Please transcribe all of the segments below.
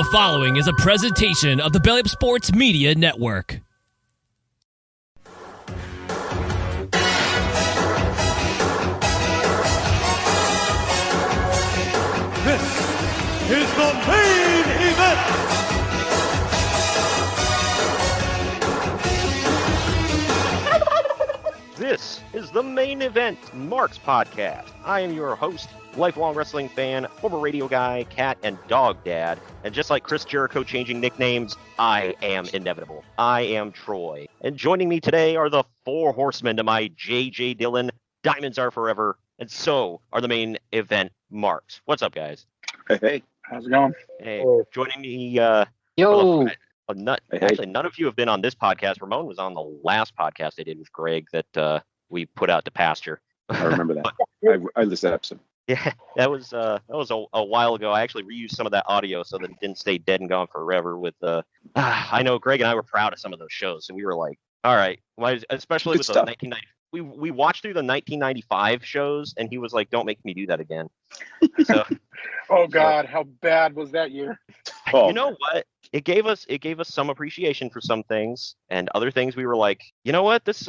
The following is a presentation of the Belly Up Sports Media Network. This is the main event. This is the Main Event Marks Podcast. I am your host, lifelong wrestling fan, former radio guy, cat, and dog dad. And just like Chris Jericho changing nicknames, I am inevitable. I am Troy. And joining me today are the four horsemen to my J.J. Dillon, Diamonds Are Forever, and so are the Main Event Marks. What's up, guys? Hey, how's it going? Hey, joining me, Yo. Actually, none of you have been on this podcast. Ramon was on the last podcast I did with Greg that we put out to pasture. I remember that. I listened to that episode. Yeah, that was a while ago. I actually reused some of that audio so that it didn't stay dead and gone forever. With I know Greg and I were proud of some of those shows, and we were like, all right, well, especially Good with stuff. the 1990. We watched through the 1995 shows, and he was like, "Don't make me do that again." So, Oh God, how bad was that year? Oh, you know what? It gave us some appreciation for some things, and other things we were like, you know what, this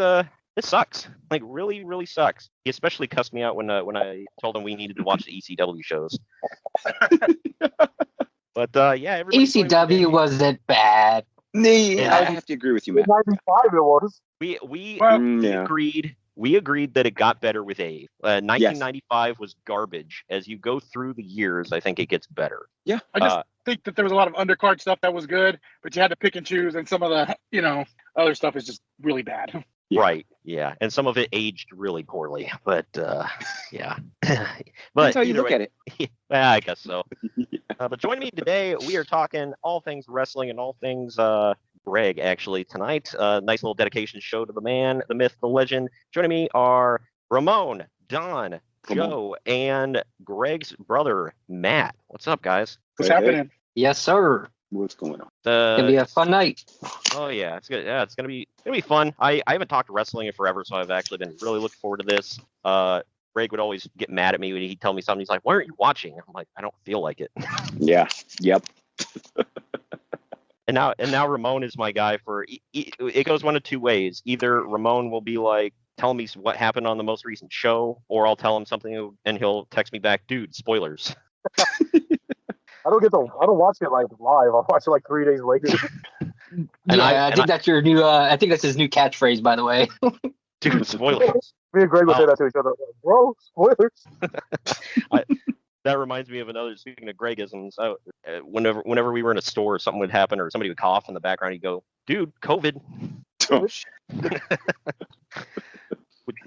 sucks. Like, really, really sucks. He especially cussed me out when I told him we needed to watch the ECW shows. But yeah, everybody. ECW wasn't bad. I have to agree with you, man. 95 it was. We yeah. agreed. We agreed that it got better with Ave. 1995 was garbage. As you go through the years, I think it gets better. Yeah. I just think that there was a lot of undercard stuff that was good, but you had to pick and choose, and some of the, other stuff is just really bad. Yeah. Right. Yeah. And some of it aged really poorly. But yeah. But That's how you either look way, at it. Yeah, I guess so. Yeah. But joining me today, we are talking all things wrestling and all things Greg, actually, tonight. Nice little dedication show to the man, the myth, the legend. Joining me are Ramon, Don, Joe, and Greg's brother, Matt. What's up, guys? What's Hey, happening? Yes, sir. What's going on? It's gonna be a fun night. Oh yeah, it's good. Yeah, it's gonna be fun. I haven't talked wrestling in forever, so I've actually been really looking forward to this. Greg would always get mad at me when he'd tell me something. He's like, "Why aren't you watching?" I'm like, "I don't feel like it." Yeah. Yep. And now Ramon is my guy for. It goes one of two ways. Either Ramon will be like, tell me what happened on the most recent show, or I'll tell him something and he'll text me back, "Dude, spoilers." I don't watch it like live. I'll watch it like 3 days later. I think that's your new. I think that's his new catchphrase, by the way. Dude, spoilers. Me and Greg would say that to each other. Bro, spoilers. That reminds me of another. Speaking of Gregisms, whenever we were in a store, something would happen, or somebody would cough in the background. He'd go, "Dude, COVID." Oh,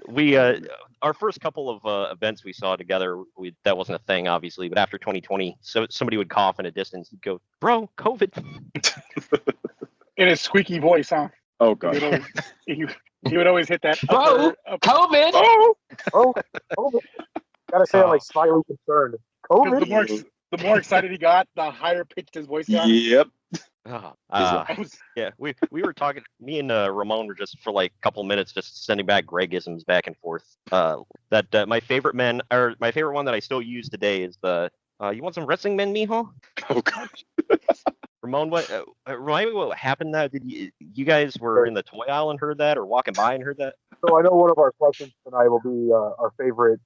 We our first couple of events we saw together, that wasn't a thing, obviously. But after 2020, so somebody would cough in a distance. He'd go, "Bro, COVID." In his squeaky voice, huh? oh God. He would always hit that. Bro, COVID. Oh, gotta say I'm like slightly concerned. COVID. The more excited he got, the higher pitched his voice got. Yep. Yeah, we were talking. Me and Ramon were just for like a couple minutes just sending back Gregisms back and forth. My favorite one that I still use today is the "You want some wrestling men, mijo?" Oh God. Ramon, remind me what happened now? Did you guys were in the toy aisle and heard that, or walking by and heard that? So I know one of our questions tonight will be our favorite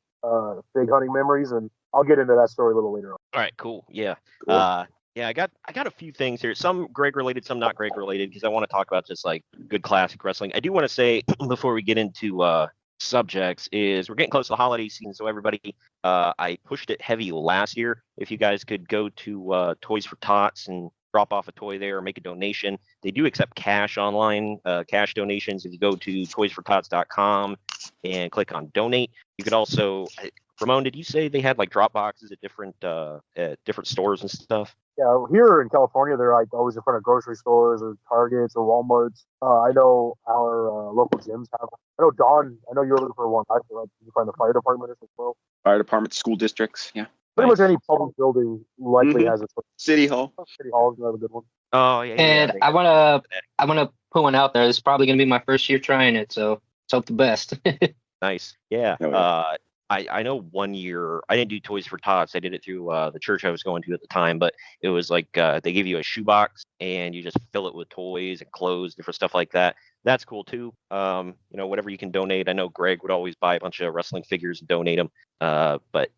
big hunting memories, and I'll get into that story a little later on. All right, cool. Yeah. Cool. Yeah, I got a few things here. Some Greg related, some not Greg related, because I want to talk about just like good classic wrestling. I do want to say before we get into subjects is we're getting close to the holiday season, so everybody, I pushed it heavy last year. If you guys could go to Toys for Tots and drop off a toy there or make a donation. They do accept cash online, cash donations. If you go to toysfortots.com and click on donate, you could also. Ramon, did you say they had like drop boxes at different stores and stuff? Yeah, here in California, they're like always in front of grocery stores or Targets or Walmarts. I know our local gyms have. I know Don. I know you're looking for one. I feel like you find the fire department as well. Fire department, school districts. Yeah. Pretty much any public building likely has a City Hall. City Hall is another good one. Oh yeah. And I wanna put one out there. This is probably gonna be my first year trying it, so let's hope the best. Nice. Yeah. Oh, yeah. I know one year I didn't do Toys for Tots. I did it through the church I was going to at the time, but it was like they give you a shoebox and you just fill it with toys and clothes, different stuff like that. That's cool too. Whatever you can donate. I know Greg would always buy a bunch of wrestling figures and donate them. But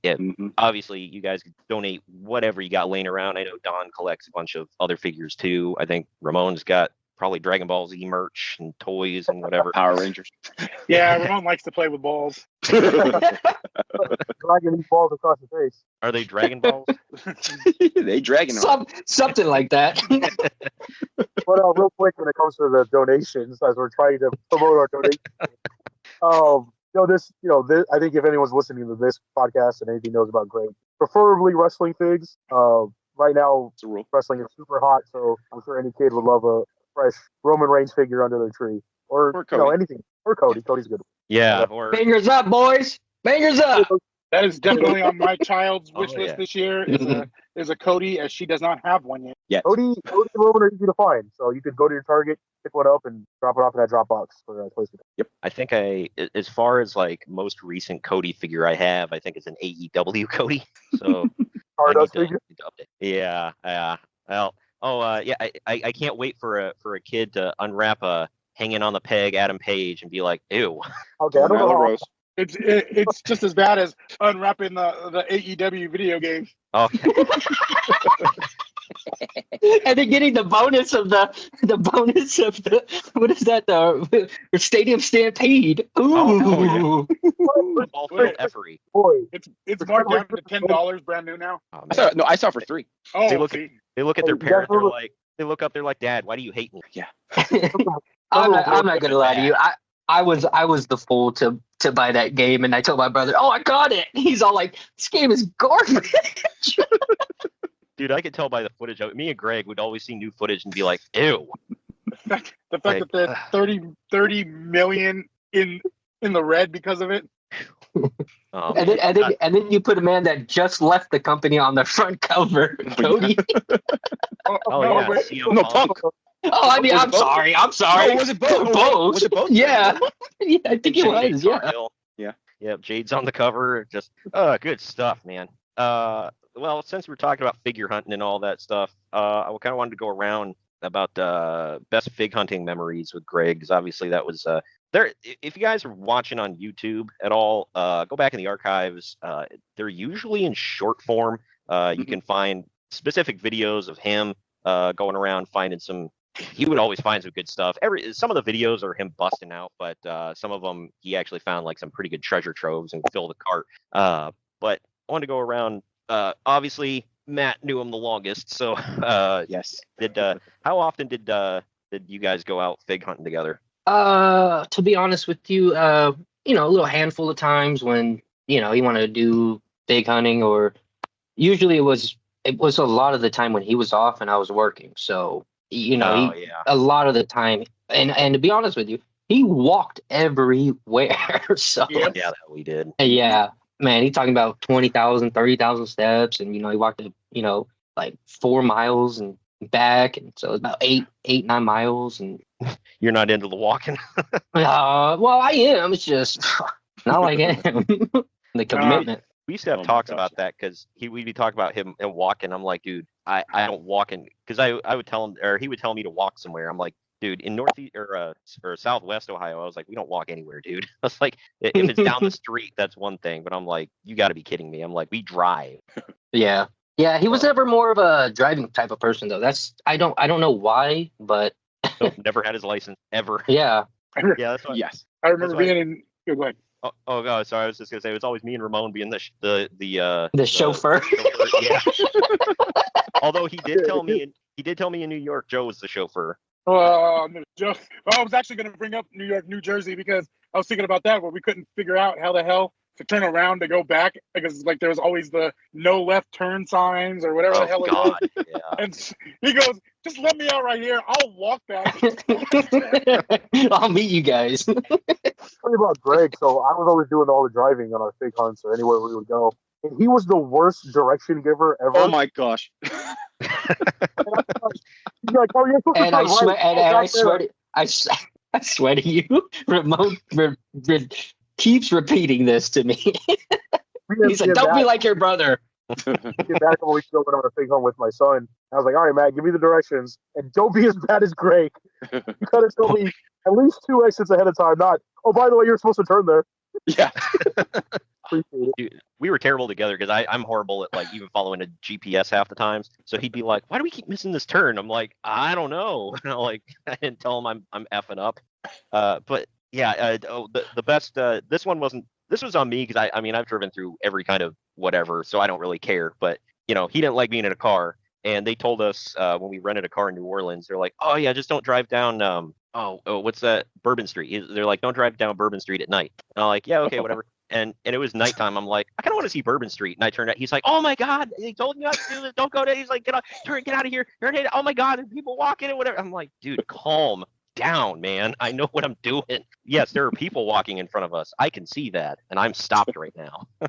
obviously you guys could donate whatever you got laying around. I know Don collects a bunch of other figures too. I think Ramon's got probably Dragon Ball Z merch and toys and whatever. Power Rangers. Yeah, Ramon likes to play with balls. Dragging these balls across the face. Are they Dragon Balls? They dragging them. Something like that. But real quick, when it comes to the donations, as we're trying to promote our donations, I think if anyone's listening to this podcast and anything knows about Greg, preferably wrestling figs. Right now, wrestling is super hot, so I'm sure any kid would love a fresh Roman Reigns figure under their tree, or anything, or Cody. Cody's good. Yeah. Or Fingers up, boys. Fingers up. That is definitely on my child's wish list this year. Is a Cody, as she does not have one yet. Yeah. Cody and Roman are easy to find, so you could go to your Target, pick one up, and drop it off in that drop box for placement. Yep. I think as far as like most recent Cody figure I have, I think it's an AEW Cody. So yeah. Well. I can't wait for a kid to unwrap a hanging on the peg Adam Page and be like, ew. Okay, I don't know. It's just as bad as unwrapping the AEW video game. Okay. And then getting the bonus of the what is that, the Stadium Stampede. Ooh. Oh, yeah. All for effery. Boy, It's marked down to $10, brand new now. Oh, I saw it for $3. Oh, they look at their parent. They're like, they look up. They're like, Dad, why do you hate me? Yeah. I'm not gonna lie to you. I was the fool to buy that game, and I told my brother, "Oh, I got it." He's all like, "This game is garbage." Dude, I could tell by the footage. Me and Greg would always see new footage and be like, "Ew." The fact that they're 30 million in the red because of it. And then you put a man that just left the company on the front cover, Cody. No, Punk. Oh, I mean, I'm sorry. No, was it both? Both. Was it both? Yeah. Yeah, I think it was. Yeah. Yeah. Jade's on the cover. Just good stuff, man. Well, since we're talking about figure hunting and all that stuff, I kind of wanted to go around about best fig hunting memories with Greg, because obviously that was there. If you guys are watching on YouTube at all, go back in the archives. They're usually in short form. You can find specific videos of him going around finding some. He would always find some good stuff. Some of the videos are him busting out, but some of them he actually found like some pretty good treasure troves and fill the cart. But I wanted to go around. Obviously, Matt knew him the longest, so yes. How often did you guys go out fig hunting together? To be honest with you, a little handful of times when he wanted to do fig hunting, or usually it was a lot of the time when he was off and I was working. So a lot of the time, and to be honest with you, he walked everywhere. So yeah, that we did. Yeah, man, he's talking about 20,000, 30,000 steps, and he walked like 4 miles and back, and so it's about 8, 9 miles. And you're not into the walking? Well, I am. It's just not like him. The commitment. We used to have talks about that, because we'd be talking about him and walking. I'm like, dude, I don't walk in, because I would tell him, or he would tell me to walk somewhere. I'm like, dude, in Northeast or Southwest Ohio, I was like, we don't walk anywhere, dude. I was like, if it's down the street, that's one thing. But I'm like, you got to be kidding me. I'm like, we drive. Yeah. He was never more of a driving type of person, though. I don't know why, but never had his license ever. Yeah. Yeah. That's why, yes. I remember being in. Go ahead. Oh God! Sorry, I was just gonna say it was always me and Ramon being the chauffeur. Yeah. Although he did tell me in New York, Joe was the chauffeur. Joe. Well, I was actually going to bring up New York, New Jersey, because I was thinking about that, where we couldn't figure out how the hell to turn around to go back, because like there was always the no left turn signs or whatever the hell it was. Yeah. And he goes, "Just let me out right here. I'll walk back." I'll meet you guys. Funny about Greg. So I was always doing all the driving on our fig hunts or anywhere we would go, and he was the worst direction giver ever. Oh my gosh! He's like, "Oh, you're supposed to And I turn swear, right. I swear to you, Ramon keeps repeating this to me. He said, "Don't be like your brother." Get back a couple weeks ago when I was staying home with my son. I was like, all right, Matt, give me the directions and don't be as bad as Greg. You gotta tell me at least 2 exits ahead of time, not, oh, by the way, you're supposed to turn there. Yeah. Appreciate it. Dude, we were terrible together because I'm horrible at like even following a GPS half the times. So he'd be like, "Why do we keep missing this turn?" I'm like, "I don't know." Like I didn't tell him I'm effing up. But yeah, the best. This one wasn't. This was on me because I mean I've driven through every kind of whatever, so I don't really care. But he didn't like being in a car, and they told us when we rented a car in New Orleans, they're like, "Oh yeah, just don't drive down what's that, Bourbon Street." They're like, "Don't drive down Bourbon Street at night." And I'm like, "Yeah, okay, whatever." And it was nighttime. I'm like, I kind of want to see Bourbon Street. And I turned out. He's like, "Oh my God, they told you not to do this. Don't go there." He's like, "Get out of here. Oh my God, and people walking and whatever." I'm like, dude, calm down, man. I know what I'm doing. Yes, there are people walking in front of us. I can see that, and I'm stopped right now. I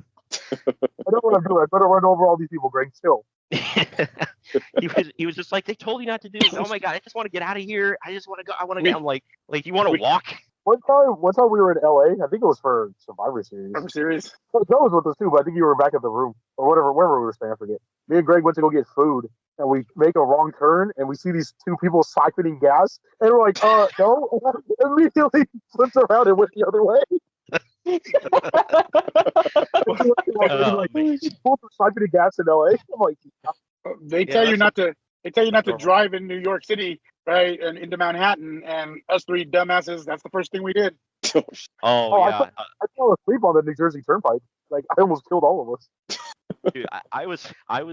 know what I'm doing. I better run over all these people, Greg. Chill. He was just like, "They told you not to do this." Oh my God, I just want to get out of here. I just want to go. I want to get. I'm like, you want to walk? One time we were in LA. I think it was for Survivor Series. Joe was with us too, but I think you were back at the room or wherever we were staying. I forget. Me and Greg went to go get food, and we make a wrong turn, and we see these two people siphoning gas, and we're like, no. Immediately flips around and went the other way. People siphoning gas in LA. I'm like, they tell you not to. They tell you not to drive in New York City, right, and into Manhattan. And us three dumbasses, that's the first thing we did. Oh yeah. I fell asleep on the New Jersey Turnpike. Like I almost killed all of us. Dude, I was we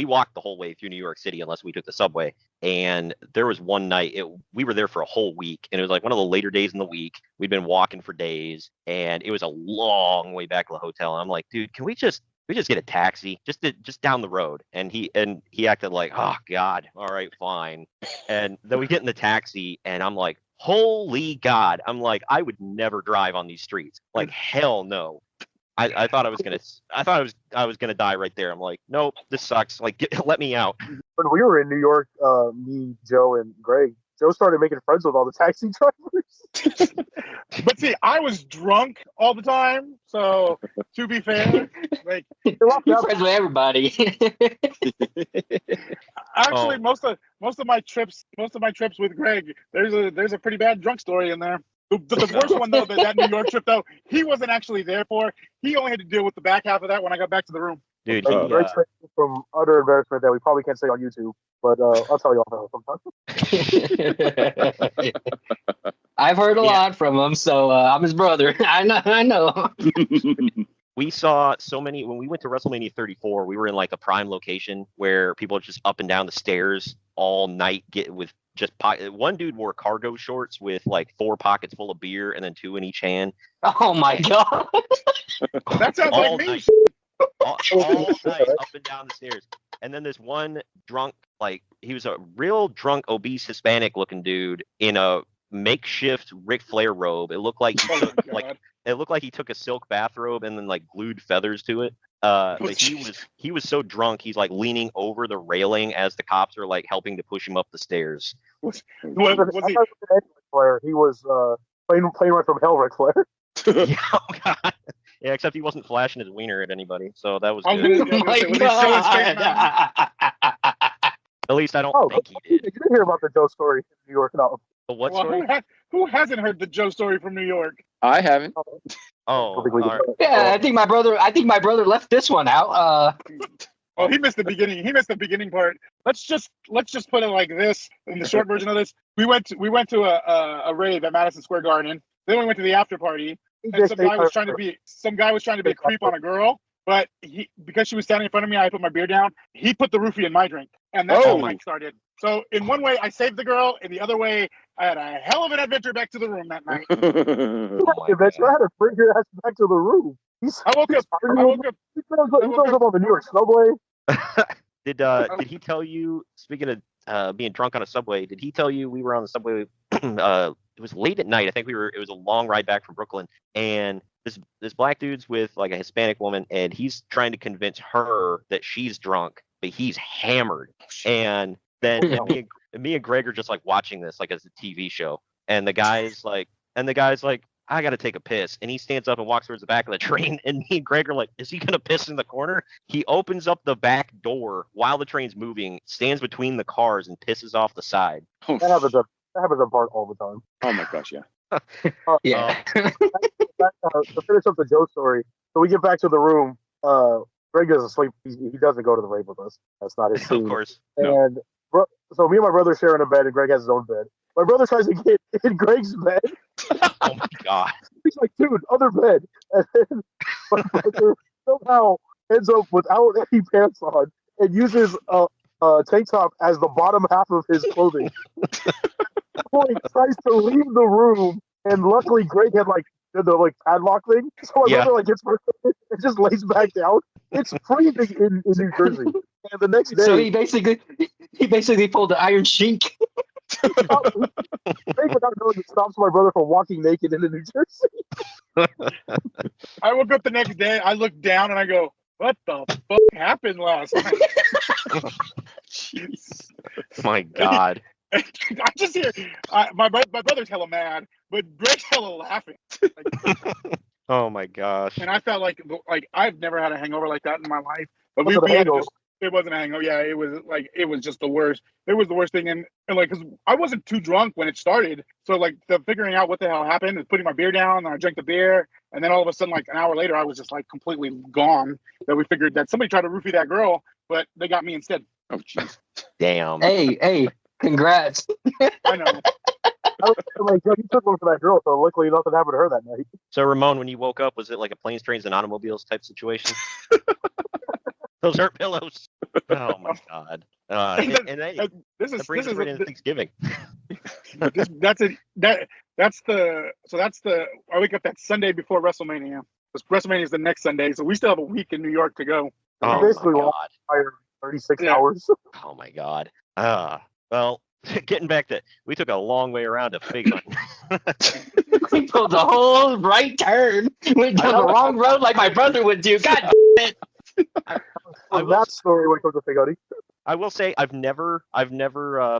walked the whole way through New York City unless we took the subway. And there was one night we were there for a whole week, and it was like one of the later days in the week. We'd been walking for days, and it was a long way back to the hotel. And I'm like, dude, can we just get a taxi just down the road? And he acted like, oh God, all right, fine. And then we get in the taxi, and I'm like, holy God, I'm like, I would never drive on these streets. Like hell no. I thought I was gonna die right there. I'm like, nope, this sucks. Like, let me out. When we were in New York, me, Joe, and Greg, Joe started making friends with all the taxi drivers. But see, I was drunk all the time, so to be fair, like you're friends with everybody. Actually, most of my trips with Greg, there's a pretty bad drunk story in there. The worst one though, that New York trip though, he wasn't actually there for. He only had to deal with the back half of that when I got back to the room. Dude, Greg's from utter embarrassment that we probably can't say on YouTube, but I'll tell you all sometime. I've heard a lot from him, so I'm his brother. I know. We saw so many when we went to WrestleMania 34. We were in like a prime location where people are just up and down the stairs all night, one dude wore cargo shorts with like 4 pockets full of beer and then 2 in each hand. Oh my God. That sounds like me. All night up and down the stairs. And then this one drunk, like he was a real drunk, obese Hispanic looking dude in a makeshift Ric Flair robe. It looked like he took a silk bathrobe and then like glued feathers to it. But he was so drunk he's like leaning over the railing as the cops are like helping to push him up the stairs. Was he? He was playing right from hell, Ric Flair. Yeah, oh God. Yeah, except he wasn't flashing his wiener at anybody, so that was good. Oh my God. At least I don't think he did. You didn't hear about the Joe story in New York, no? The what story? Who hasn't heard the Joe story from New York? I haven't. Oh, all right. Yeah, I think my brother left this one out. Oh, he missed the beginning. He missed the beginning part. Let's just put it like this. In the short version of this, we went to a rave at Madison Square Garden. Then we went to the after party, and some guy was trying to be a creep on a girl. But because she was standing in front of me, I put my beer down. He put the roofie in my drink, and that's how the fight started. So in one way, I saved the girl. In the other way, I had a hell of an adventure back to the room that night. Adventure? I had to bring your ass back to the room. I woke up. He goes up on the New York subway. Did he tell you? Speaking of being drunk on a subway, did he tell you we were on the subway? It was late at night. I think it was a long ride back from Brooklyn, and this black dude's with like a Hispanic woman, and he's trying to convince her that she's drunk, but he's hammered. And then me and Greg are just like watching this like as a TV show, and the guy's like, I got to take a piss. And he stands up and walks towards the back of the train. And me and Greg are like, is he going to piss in the corner? He opens up the back door while the train's moving, stands between the cars, and pisses off the side. Oh, That happens at Bart all the time. oh my gosh, yeah. Yeah. To finish up the Joe story, so we get back to the room. Greg is asleep. He doesn't go to the rave with us. That's not his scene. Of course. And so me and my brother sharing a bed, and Greg has his own bed. My brother tries to get in Greg's bed. Oh my God. He's like, dude, other bed. And then my brother somehow ends up without any pants on and uses a tank top as the bottom half of his clothing. He tries to leave the room, and luckily Greg had the padlock thing. So my brother gets and just lays back down. It's freezing in New Jersey. And the next day, So he basically pulled the iron sheik. Greg, without knowing, it stops my brother from walking naked into New Jersey. I woke up the next day. I look down and I go, "What the fuck happened last night?" Jeez. My God. I just hear my brother's hella mad, but Greg's hella laughing. Oh my gosh. And I felt like I've never had a hangover like that in my life. But Was it a hangover? it wasn't a hangover. Yeah, it was just the worst. It was the worst thing, and because I wasn't too drunk when it started, so the figuring out what the hell happened is putting my beer down. And I drank the beer, and then all of a sudden, an hour later, I was just completely gone. That we figured that somebody tried to roofie that girl, but they got me instead. Oh, jeez. Damn. Hey, congrats. I know. You took one for that girl, so luckily nothing happened to her that night. So Ramon, when you woke up, was it like a planes, trains, and automobiles type situation? Those aren't pillows. Oh my God. This That brings us right into Thanksgiving. That's the I wake up that Sunday before WrestleMania. Because WrestleMania is the next Sunday, so we still have a week in New York to go. Oh Basically, my God. 36 hours. Oh my God. Well, getting back to, we took a long way around to Fig Hunt. We pulled the whole right turn. Went down the wrong road like my brother would do. God damn it. That story when it comes to Big Huddy. I will say I've never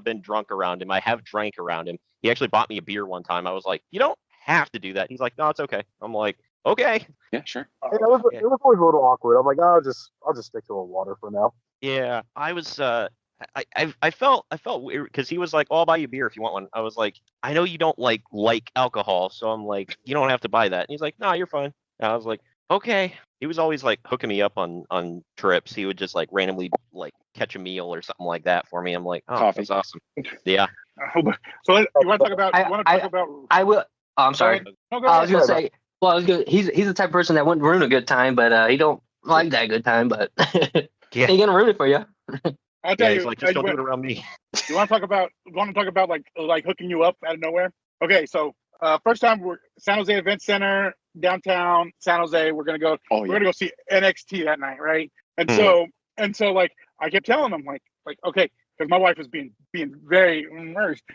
been drunk around him. I have drank around him. He actually bought me a beer one time. I was like, you don't have to do that. He's like, no, it's okay. I'm like, okay. Yeah, sure. It was always a little awkward. I'm like, I'll just stick to a water for now. Yeah, I was. I felt weird because he was like, "Oh, I'll buy you a beer if you want one." I was like, "I know you don't like alcohol, so I'm like, you don't have to buy that." And he's like, "No, you're fine." And I was like, "Okay." He was always hooking me up on trips. He would just randomly catch a meal or something like that for me. I'm like, "Oh, Coffee. that's awesome." Yeah. So you want to talk about? I will. Oh, I'm sorry. No, go I was ahead. gonna say. Well, he's the type of person that wouldn't ruin a good time, but he don't like that good time. But Yeah. he gonna ruin it for you. I'll tell Yeah, you. he's like, just don't do it around me. You want to talk about? Hooking you up out of nowhere? Okay, so first time we're San Jose Event Center downtown San Jose. We're gonna go. Oh, We're yeah. gonna go see NXT that night, right? And Mhm. so I kept telling him okay, because my wife was being very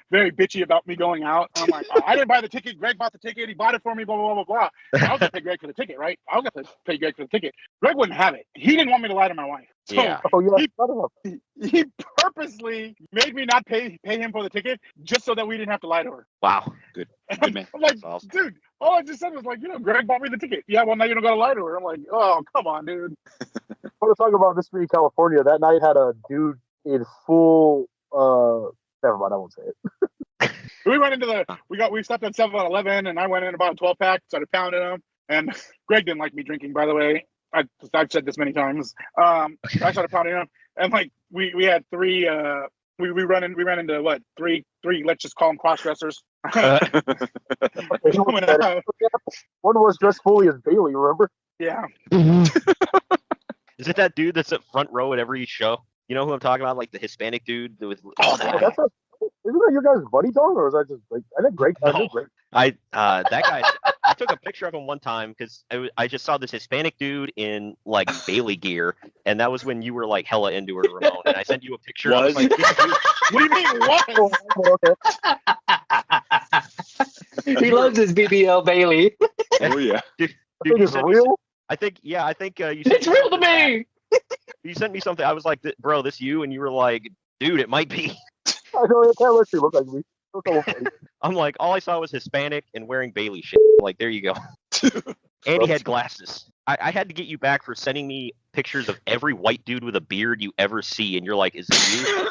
bitchy about me going out. And I'm like, I didn't buy the ticket. Greg bought the ticket. He bought it for me. Blah blah blah blah blah. I was gonna pay Greg for the ticket, right? I was gonna pay Greg for the ticket. Greg wouldn't have it. He didn't want me to lie to my wife. So Yeah. Oh yeah, He- shut up. he purposely made me not pay him for the ticket just so that we didn't have to lie to her. Wow. Good man. I'm like, That's awesome. dude, all I just said was Greg bought me the ticket. Yeah, well, now you don't got to lie to her. I'm like, oh, come on, dude. I want to talk about this being California. That night had a dude in full. Never mind, I won't say it. We went into we stopped at 7-Eleven, and I went in about a 12-pack, started pounding them. And Greg didn't like me drinking, by the way. I've said this many times. I started pounding them, and we had three. We ran into what three? Let's just call them cross dressers. Okay, one was dressed fully as Bailey. Remember? Yeah. Is it that dude that's at front row at every show? You know who I'm talking about? Like the Hispanic dude with. Isn't that your guys' buddy dog, or is that just I think Greg? No. I think Greg. That guy. I took a picture of him one time because I just saw this Hispanic dude in Bailey gear, and that was when you were hella into her, Ramon. And I sent you a picture. I was like, "This dude." What do you mean? What? Okay. He loves his BBL Bailey. Oh, yeah. Dude, I think you it's sent me real. I think you sent It's real to me. You sent me something. I was like, bro, this you? And you were like, dude, it might be. I know it can't literally look like me. I'm like, all I saw was Hispanic and wearing Bailey shit. I'm like, there you go. And he had glasses. I had to get you back for sending me pictures of every white dude with a beard you ever see, and you're like, is it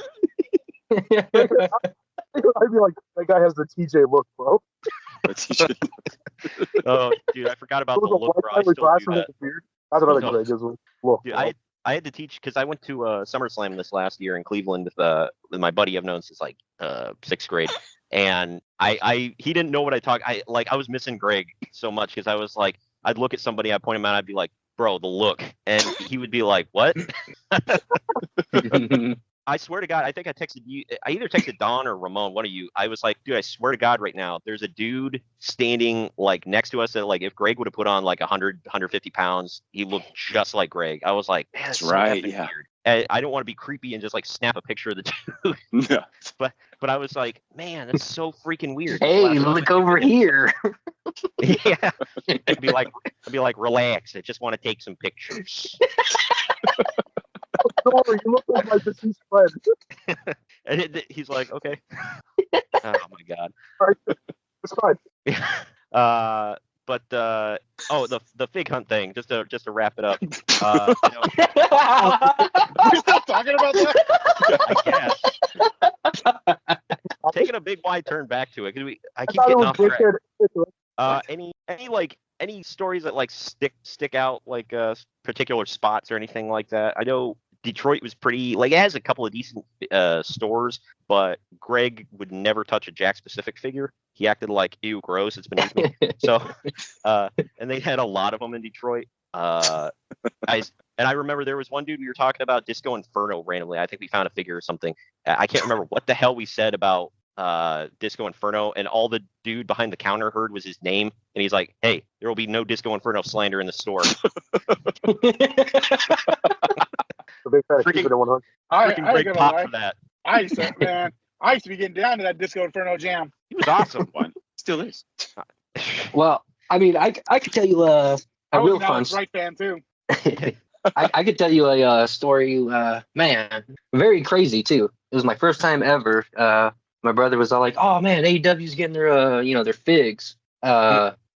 you? I'd be like, that guy has the TJ look, bro. Oh, dude, I forgot about the Those look, bro. I white guy with still do glasses that. with a beard. That's another No. Greg is a look. Dude, bro. I had to teach because I went to SummerSlam this last year in Cleveland with my buddy I've known since like sixth grade, and he didn't know what I talked. I was missing Greg so much because I was like, I'd look at somebody, I'd point him out, I'd be like, bro, the look, and he would be like, what? I swear to God, I think I texted you. I either texted Don or Ramon, one of you. I was like, dude, I swear to God right now, there's a dude standing like next to us that like if Greg would have put on like 100, 150 pounds, he looked just like Greg. I was like, man, that's so right, effing yeah. weird. And I don't want to be creepy and just like snap a picture of the dude. Yeah. But I was like, man, that's so freaking weird. Hey, look over here. Yeah. I'd be like, relax. I just want to take some pictures. Sorry, you look like my deceased friend. And he's like, okay. Oh my God. It's fine. But the fig hunt thing, just to wrap it up. We're still talking about that? I guess taking a big wide turn back to it because I keep thought it getting was off track. wicked. Any stories that like stick out like particular spots or anything like that? I know Detroit was pretty like it has a couple of decent stores, but Greg would never touch a Jack specific figure. He acted like, ew, gross, it's beneath me. So and they had a lot of them in Detroit. I remember there was one dude we were talking about Disco Inferno randomly. I think we found a figure or something. I can't remember what the hell we said about Disco Inferno, and all the dude behind the counter heard was his name, and he's like, hey, there will be no Disco Inferno slander in the store. The big fat Freaking- keep it at 100. Freaking Greg gonna pop lie. for that. I used to be getting down to that Disco Inferno jam. He was awesome. One. Still is. Well, I mean, I could tell you a I was real an fun. Alex Wright fan too. I could tell you a story. Man, very crazy too. It was my first time ever. My brother was all like, "Oh man, AEW's getting their their figs."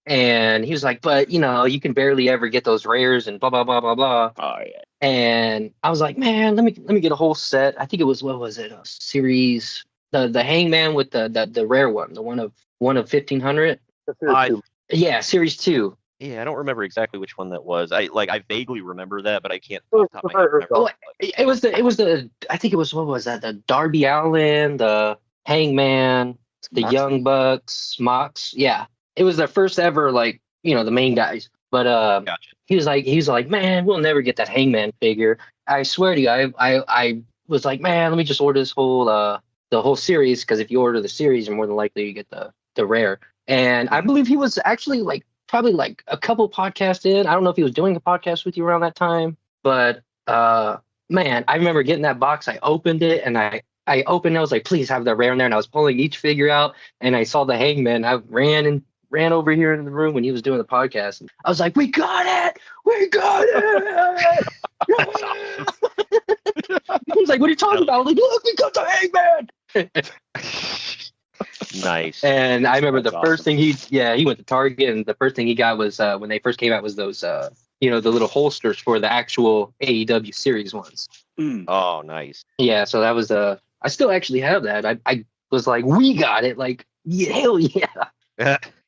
And he was like, "But you can barely ever get those rares and blah blah blah blah blah." Oh yeah. And I was like, "Man, let me get a whole set." I think it was, what was it? A series, the Hangman with the rare one, the one of 1500. That's here, too. Yeah, series 2. Yeah, I don't remember exactly which one that was. I vaguely remember that, but I can't. Oh, off the top of my head remember. Oh, it was the I think it was, what was that? The Darby Allin, the Hangman, the Mox. Young Bucks, Mox. Yeah, it was their first ever, like, the main guys. But Gotcha. he was like, man, we'll never get that Hangman figure. I swear to you, I was like, man, let me just order this whole the whole series, because if you order the series, you're more than likely to get the rare. And I believe he was actually probably a couple podcasts in. I don't know if he was doing a podcast with you around that time, but man, I remember getting that box. I opened it and I opened it. I was like, please have the rare in there. And I was pulling each figure out, and I saw the Hangman. I ran over here in the room when he was doing the podcast. I was like, we got it! He was like, what are you talking about? I was like, look, we got the Hangman! Nice. And I remember That's the first thing he went to Target, and the first thing he got was when they first came out was those the little holsters for the actual AEW series ones. Oh, nice. Yeah, so that was I still actually have that. I was like, we got it, like, yeah, hell yeah.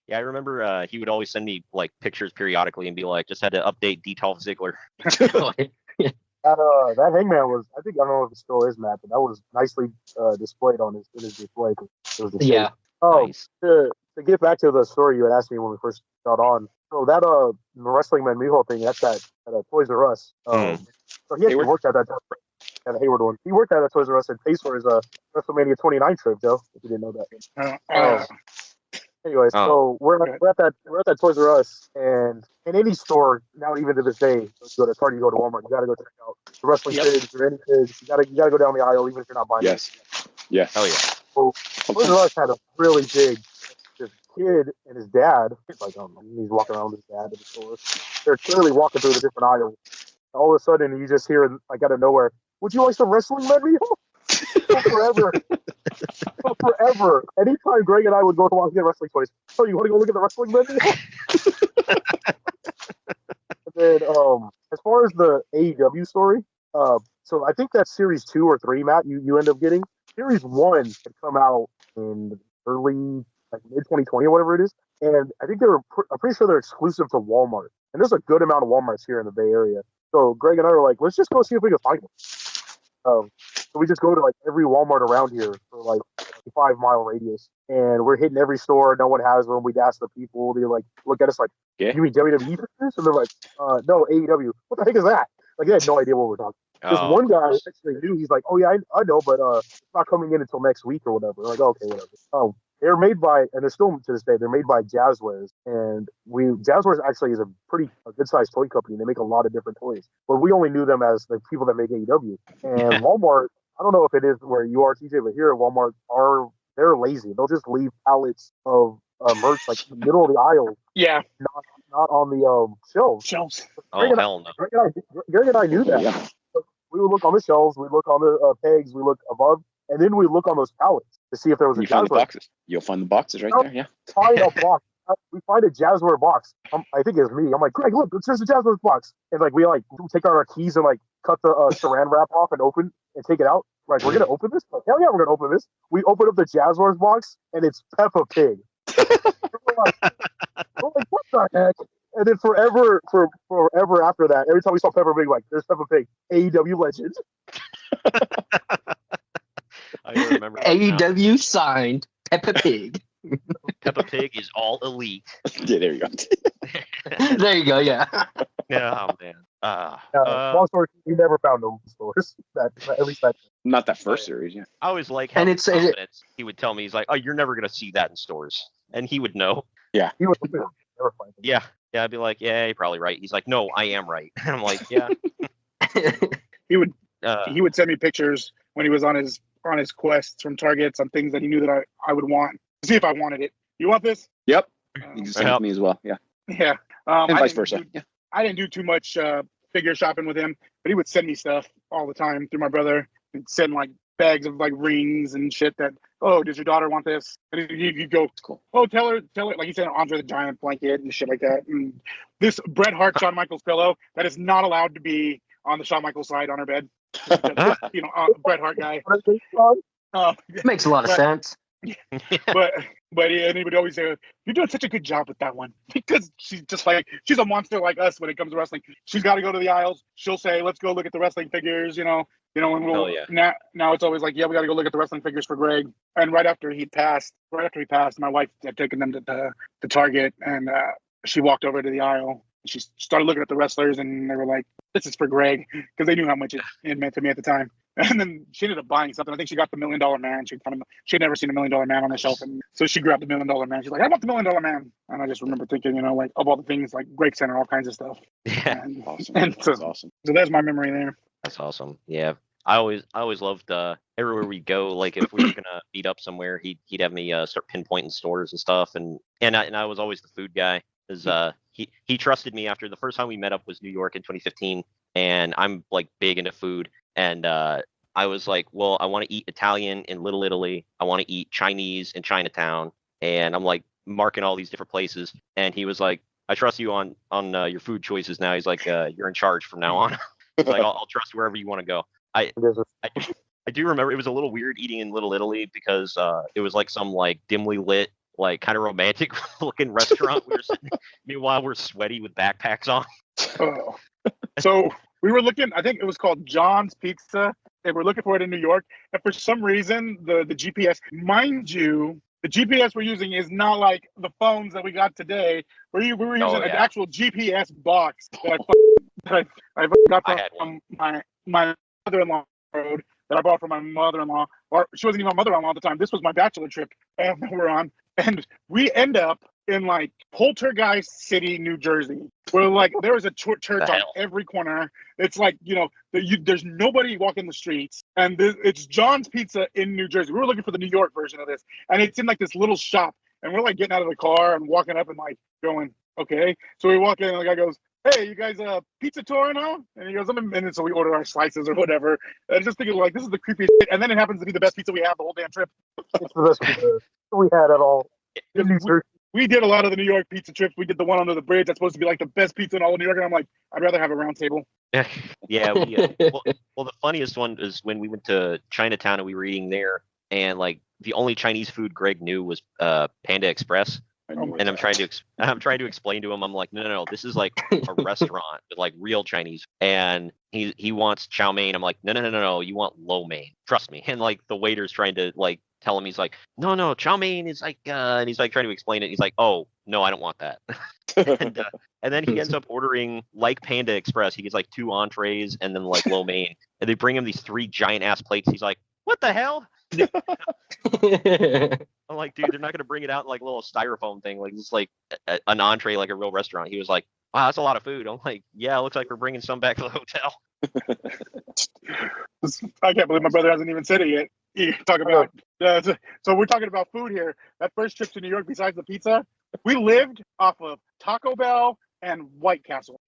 Yeah, I remember he would always send me like pictures periodically and be like, just had to update Dolph Ziggler. That Hangman was, I don't know if it still is, Matt, but that was nicely displayed in his display. It was the Yeah. shape. Oh, Nice. to get back to the story you had asked me when we first got on. So that Wrestling Man Mijo thing, that's at Toys R Us. So he actually Hayward? worked at that at the Hayward one. He worked at Toys R Us and pays for his WrestleMania 29 trip, Joe. If you didn't know that. Anyways, so we're at that Toys R Us, and in any store now, even to this day, you go to Target, you go to Walmart, you gotta go check out the wrestling figs or any figs. You gotta go down the aisle, even if you're not buying. Yes. Yeah. Hell yeah. So Toys R Us had a really big. This kid and his dad, like he's walking around with his dad in the store. They're clearly walking through the different aisles. All of a sudden, you just hear, like, out of nowhere, "Would you like some wrestling, Mijo?" forever. Forever. Anytime Greg and I would go to get wrestling toys, oh, you want to go look at the wrestling menu? And then, as far as the AEW story, so I think that's series 2 or 3, Matt, you end up getting. Series 1 had come out in early, like mid 2020 or whatever it is. And I think I'm pretty sure they're exclusive to Walmart. And there's a good amount of Walmarts here in the Bay Area. So Greg and I were like, let's just go see if we can find them. So we just go to like every Walmart around here for like a 5-mile radius, and we're hitting every store. No one has them. We'd ask the people. They like look at us like, Yeah. "You mean WWE figures?" And they're like, "No, AEW." What the heck is that? Like they had no idea what we're talking. This one guy actually knew. He's like, "Oh yeah, I know, but it's not coming in until next week or whatever." We're like, okay, whatever. They're made by, and they're still to this day, they're made by Jazzwares, and Jazzwares actually is a good sized toy company. They make a lot of different toys, but we only knew them as the people that make AEW. And Walmart, I don't know if it is where you are, TJ, but here at Walmart they're lazy. They'll just leave pallets of merch like in the middle of the aisle. Yeah. Not on the shelves. Oh, hell no. Greg and I knew that. Yeah. So we would look on the shelves, we look on the pegs, we look above, and then we look on those pallets to see if there was a find the Jazzware. boxes. You'll find the boxes right there. Yeah. Find a box. We find a Jazzware box. I think it's me. I'm like, Greg, look, there's a Jazzware box. And like we like take out our keys and like cut the saran wrap off and open and take it out. Like, we're gonna open this? Like, hell yeah, we're gonna open this. We open up the Jazzwares box and it's Peppa Pig. we're like, what the heck? And then forever after that, every time we saw Peppa Pig, like, there's Peppa Pig, AEW legend. I remember AEW signed Peppa Pig. Peppa Pig is all elite. Yeah, there you go. There you go. Yeah. Yeah, oh, man. Long story, we never found them stores. At least that. Not that first series, yeah. I always like how And it's- he would tell me, he's like, "Oh, you're never gonna see that in stores," and he would know. He would never find them. Yeah, I'd be like, "Yeah, you're probably right." He's like, "No, I am right," and I'm like, "Yeah." He would send me pictures when he was on his quests from Targets on things that he knew that I would want to see if I wanted it. You want this? Yep. You can send it to me as well. Yeah. Yeah. And vice versa. Yeah. I didn't do too much figure shopping with him, but he would send me stuff all the time through my brother. He'd send like bags of like rings and shit that, oh, does your daughter want this? And he'd go, Cool. oh, tell her. Like he said, Andre the Giant blanket and shit like that. And this Bret Hart Shawn Michaels pillow that is not allowed to be on the Shawn Michaels side on her bed. Bret Hart guy. Makes a lot of sense. But and he would always say, "You're doing such a good job with that one," because she's a monster like us when it comes to wrestling. She's got to go to the aisles. She'll say, "Let's go look at the wrestling figures," and now it's always like, "Yeah, we got to go look at the wrestling figures for Greg." And right after he passed, my wife had taken them to Target, and she walked over to the aisle. She started looking at the wrestlers, and they were like, "This is for Greg," because they knew how much it meant to me at the time. And then she ended up buying something. I think she got the $1 Million Man. She had never seen a $1 Million Man on the shelf, and so she grabbed the $1 Million Man. She's like, "I want the $1 Million Man." And I just remember thinking, like of all the things, like Greg Center, all kinds of stuff. Yeah, and, Awesome. And That's awesome. So that's my memory there. that's awesome. Yeah, I always loved everywhere we go. Like if we were gonna meet up somewhere, he'd have me start pinpointing stores and stuff, and I was always the food guy. Because he trusted me after the first time we met up was New York in 2015, and I'm like big into food, and I was like, well, I want to eat Italian in Little Italy, I want to eat Chinese in Chinatown, and I'm like marking all these different places, and he was like, I trust you on your food choices now. He's like, you're in charge from now on. He's like, I'll trust wherever you want to go. I do remember it was a little weird eating in Little Italy because it was like some like dimly lit, like kind of romantic looking restaurant. We were sitting, meanwhile we're sweaty with backpacks on. Oh. So we were looking, I think it was called John's Pizza. They were looking for it in New York. And for some reason, the GPS, mind you, the GPS we're using is not like the phones that we got today. We were using an actual GPS box that I got from my mother-in-law road that I bought from my mother-in-law. Or she wasn't even my mother-in-law at the time. This was my bachelor trip that we're on. And we end up in like Poltergeist City, New Jersey, where like there is a church on every corner. It's like, there's nobody walking the streets, and it's John's Pizza in New Jersey. We were looking for the New York version of this, and it's in like this little shop, and we're like getting out of the car and walking up and like going, okay. So we walk in, and the guy goes, hey, you guys, pizza tour and all? And he goes, and then so we order our slices or whatever. And I'm just thinking, like, this is the creepiest shit. And then it happens to be the best pizza we have the whole damn trip. It's the best pizza we had at all. We did a lot of the New York pizza trips. We did the one under the bridge. That's supposed to be like the best pizza in all of New York. And I'm like, I'd rather have a round table. Yeah. Well, the funniest one is when we went to Chinatown and we were eating there, and like the only Chinese food Greg knew was Panda Express. And I'm trying to explain to him. I'm like, no, this is like a restaurant with like real Chinese. And he wants chow mein. I'm like, no, you want lo mein. Trust me. And like the waiter's trying to like tell him, he's like, no, chow mein is like, and he's like trying to explain it. He's like, oh no, I don't want that. and then he ends up ordering like Panda Express. He gets like 2 entrees and then like lo mein. And they bring him these 3 giant ass plates. He's like, what the hell? I'm like, dude, they're not gonna bring it out in like a little styrofoam thing, like it's like an entree, like a real restaurant. He was like, wow, that's a lot of food. I'm like, yeah, it looks like we're bringing some back to the hotel. I can't believe my brother hasn't even said it yet. You talk about so we're talking about food here. That first trip to New York, besides the pizza, we lived off of Taco Bell and White Castle.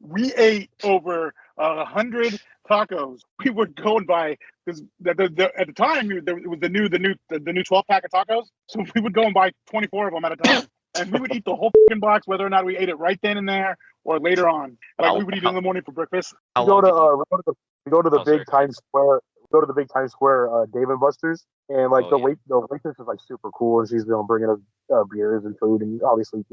We ate over 100 tacos. We would go and buy, because at the time it was the new 12-pack of tacos. So we would go and buy 24 of them at a time, and we would eat the whole fucking box, whether or not we ate it right then and there or later on. Like we would eat it in the morning for breakfast. We go to the big Times Square. Go to the big Times Square Dave and Buster's, and like the waitress is like super cool, and she's bringing us beers and food, and obviously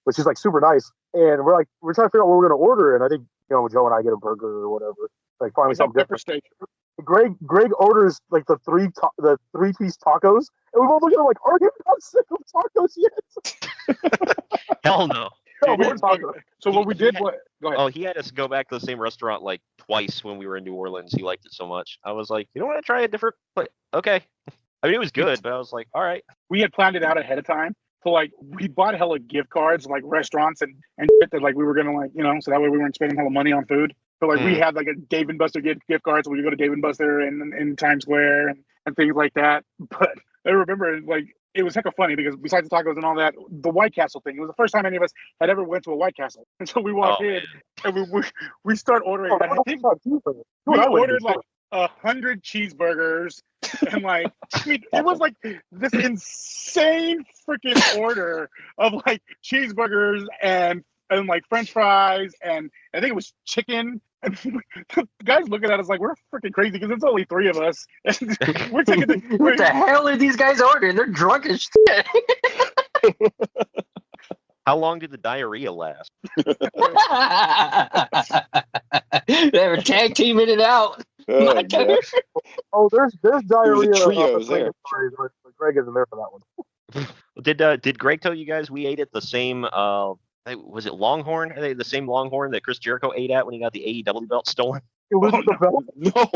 but she's like super nice. And we're trying to figure out what we're gonna order, and I think Joe and I get a burger or whatever, like finally something different. Steak. Greg orders like the 3-piece tacos, and we both look at him like, are you not sick of tacos yet? Hell no. So what we did was, go ahead. Oh, he had us go back to the same restaurant like twice when we were in New Orleans. He liked it so much. I was like, you don't want to try a different place? Okay. I mean, it was good, but I was like, all right. We had planned it out ahead of time. So like we bought hella gift cards, like restaurants and shit that like we were gonna so that way we weren't spending hella money on food. So like we had like a Dave and Buster gift card, so we could go to Dave and Buster in Times Square and things like that. But I remember like it was hecka funny because besides the tacos and all that, the White Castle thing, it was the first time any of us had ever went to a White Castle. And so we walked in and we start ordering. I think we ordered like 100 cheeseburgers and like, I mean, it was like this insane freaking order of like cheeseburgers and like French fries, and I think it was chicken. And the guys looking at us like we're freaking crazy because it's only 3 of us. And we're taking what the hell are these guys ordering? They're drunk as shit. How long did the diarrhea last? They were tag teaming it out. There's diarrhea. Trios there. But Greg isn't there for that one. Did Greg tell you guys we ate at the same? Was it Longhorn? Are they the same Longhorn that Chris Jericho ate at when he got the AEW belt stolen? No.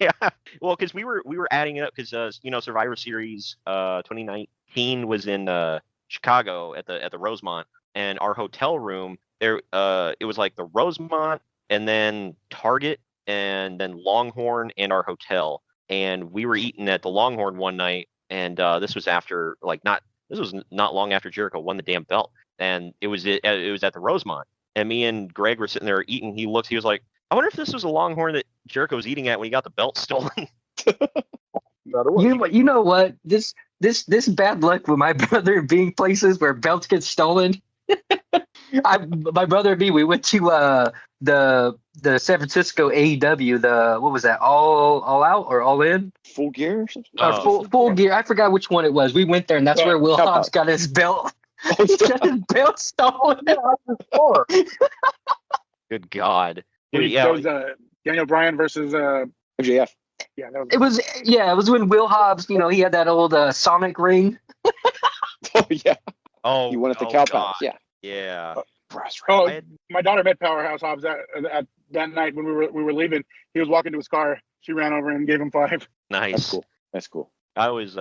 Yeah. Well, because we were adding it up because Survivor Series 2019 was in Chicago at the Rosemont, and our hotel room there it was like the Rosemont and then Target and then Longhorn and our hotel, and we were eating at the Longhorn one night, and this was not long after Jericho won the damn belt. And it was at the Rosemont, and me and Greg were sitting there eating. He was like, I wonder if this was a Longhorn that Jericho was eating at when he got the belt stolen. You know what? This bad luck with my brother being places where belts get stolen. My brother and me, we went to the San Francisco AEW, what was that, all out or all in? Full Gear or something? Full Gear. I forgot which one it was. We went there, and that's where Will Hobbs got his belt. He got his belt stolen. Good God. That was Daniel Bryan versus MJF. Yeah, that was. It was when Will Hobbs, he had that old Sonic ring. Oh yeah. Oh, he won at the Cow Palace. Yeah. Yeah. My daughter met Powerhouse Hobbs at that night when we were leaving. He was walking to his car. She ran over and gave him 5. Nice. That's cool. I was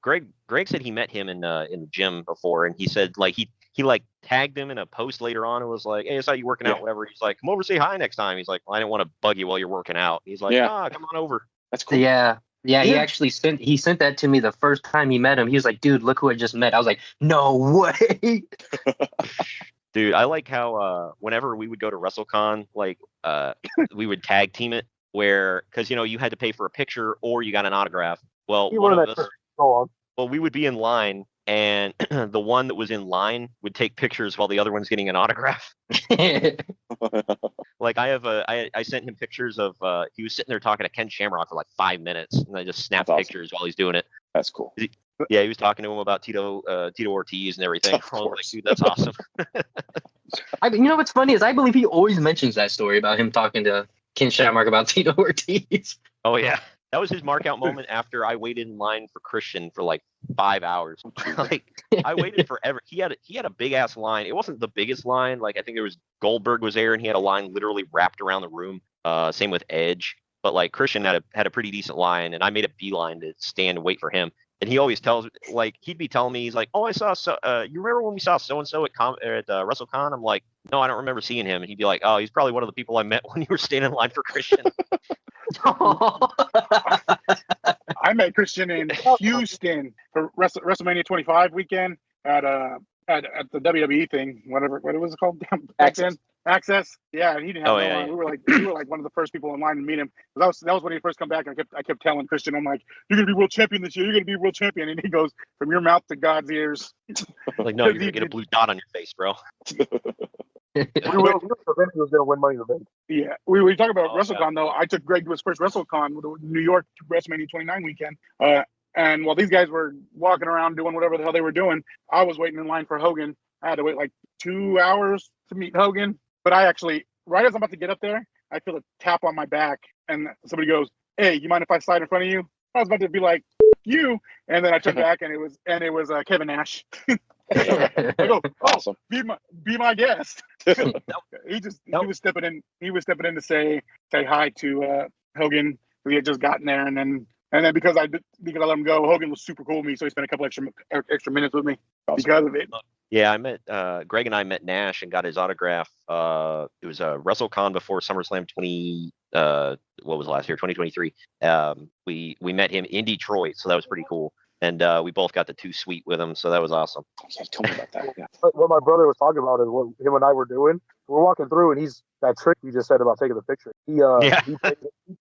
Greg said he met him in the gym before, and he said like he like tagged him in a post later on and was like, hey, I saw you working out, whatever. He's like, come over, say hi next time. He's like, well, I didn't want to bug you while you're working out. He's like, come on over. That's cool. Yeah. He actually sent that to me the first time he met him. He was like, dude, look who I just met. I was like, no way. Dude, I like how whenever we would go to WrestleCon, like we would tag team it where because you had to pay for a picture or you got an autograph. Well, You one were of that us, shirt. Go on. well, we would be in line and the one that was in line would take pictures while the other one's getting an autograph. Like I sent him pictures of he was sitting there talking to Ken Shamrock for like 5 minutes and I just snapped That's awesome. pictures while he's doing it. That's cool. Yeah, he was talking to him about Tito Ortiz and everything. Of I was like, course. dude, that's awesome. I mean, what's funny is I believe he always mentions that story about him talking to Ken Shamrock about Tito Ortiz. Oh yeah, that was his mark out moment after I waited in line for Christian for like 5 hours. Like I waited forever. He had a big ass line. It wasn't the biggest line. Like I think there was Goldberg was there and he had a line literally wrapped around the room. Same with Edge. But like Christian had a pretty decent line, and I made a beeline to stand and wait for him. And he always tells, like, he'd be telling me, he's like, "Oh, I saw you remember when we saw so and so at WrestleCon?" I'm like, "No, I don't remember seeing him." And he'd be like, "Oh, he's probably one of the people I met when you were standing in line for Christian." I met Christian in Houston for WrestleMania 25 weekend at the WWE thing, what was it called? Back then? Access. Yeah, and he didn't have no line. We were like one of the first people in line to meet him. That was when he first come back. I kept telling Christian, I'm like, "You're gonna be world champion this year. You're gonna be world champion." And he goes, "From your mouth to God's ears." Like, no, you're gonna get a blue dot on your face, bro. We were convinced he was going to win Money in the Bank. Yeah, we talk about WrestleCon yeah. though. I took Greg to his first WrestleCon, the New York WrestleMania 29 weekend. And while these guys were walking around doing whatever the hell they were doing, I was waiting in line for Hogan. I had to wait like 2 hours to meet Hogan. But I actually, right as I'm about to get up there, I feel a tap on my back, and somebody goes, "Hey, you mind if I slide in front of you?" I was about to be like, "You," and then I turned back, and it was Kevin Nash. I go, "Oh, Awesome. be my guest." He was stepping in. He was stepping in to say hi to Hogan. We had just gotten there, and then because I let him go, Hogan was super cool with me, so he spent a couple extra minutes with me because of it. Yeah, I met Greg and I met Nash and got his autograph. It was a WrestleCon before SummerSlam 2023. We met him in Detroit, so that was pretty cool. And we both got the 2 suite with him, so that was awesome. Yeah, tell me about that. Yeah. What my brother was talking about is what him and I were doing. We're walking through, and he's that trick you just said about taking the picture. He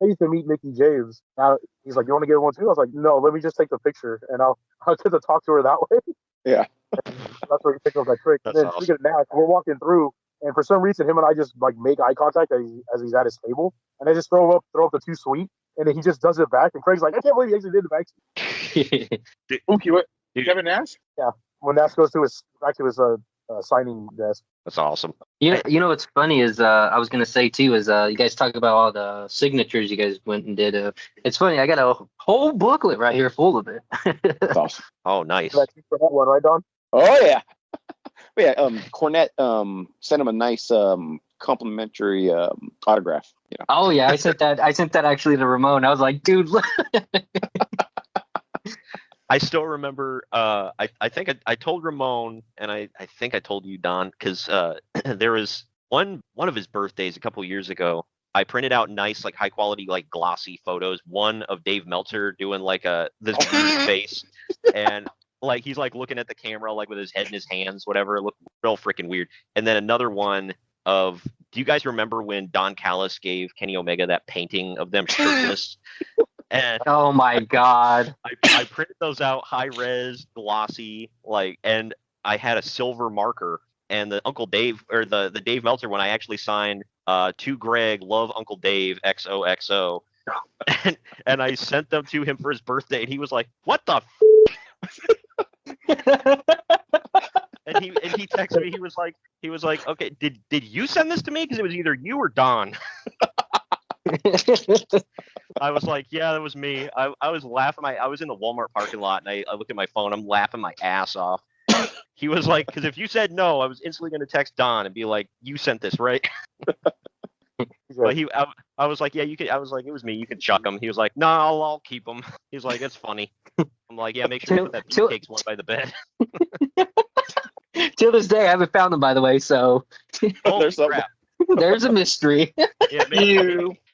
pays to meet Mickey James. Now he's like, "You want to get one too?" I was like, "No, let me just take the picture, and I'll get to talk to her that way." Yeah. That's where he picked up that trick. That's and then awesome. speaking of Nash, we're walking through, and for some reason, him and I just like make eye contact as he's at his table, and I just throw up the 2 sweet, and then he just does it back, and Craig's like, "I can't believe he actually did it back." Okay, what? Kevin Nash? When Nash goes back to his signing desk. That's awesome. You know what's funny is I was gonna say too is you guys talk about all the signatures you guys went and did. It's funny, I got a whole booklet right here full of it. That's awesome. Oh, nice. That one, right, Don? Oh yeah. Yeah. Cornette sent him a nice complimentary autograph. You know. Oh yeah, I sent that actually to Ramon. I was like, dude, look. I still remember. I think I told Ramon, and I think I told you, Don, because there was one of his birthdays a couple years ago. I printed out nice, like high quality, like glossy photos. One of Dave Meltzer doing like this weird face, and like he's like looking at the camera like with his head in his hands, whatever. It looked real freaking weird. And then another one of. Do you guys remember when Don Callis gave Kenny Omega that painting of them shirtless? And Oh my god. I printed those out high res, glossy, like, and I had a silver marker. And the Uncle Dave or the Dave Meltzer one, I actually signed to Greg, love Uncle Dave XOXO, and I sent them to him for his birthday, and he was like, "What the?" And he texted me. He was like, "Okay, did you send this to me? Because it was either you or Don." I was like, "Yeah, that was me." I was laughing. I was in the Walmart parking lot, and I looked at my phone. I'm laughing my ass off. He was like, because if you said no, I was instantly going to text Don and be like, "You sent this, right?" But I was like, "Yeah, you could." I was like, "It was me. You could chuck him." He was like, "No, I'll keep him." He was like, "It's funny." I'm like, "Yeah, make sure you put that beefcake's one by the bed." Till this day, I haven't found them, by the way. So Holy There's something. crap! there's a mystery. Yeah,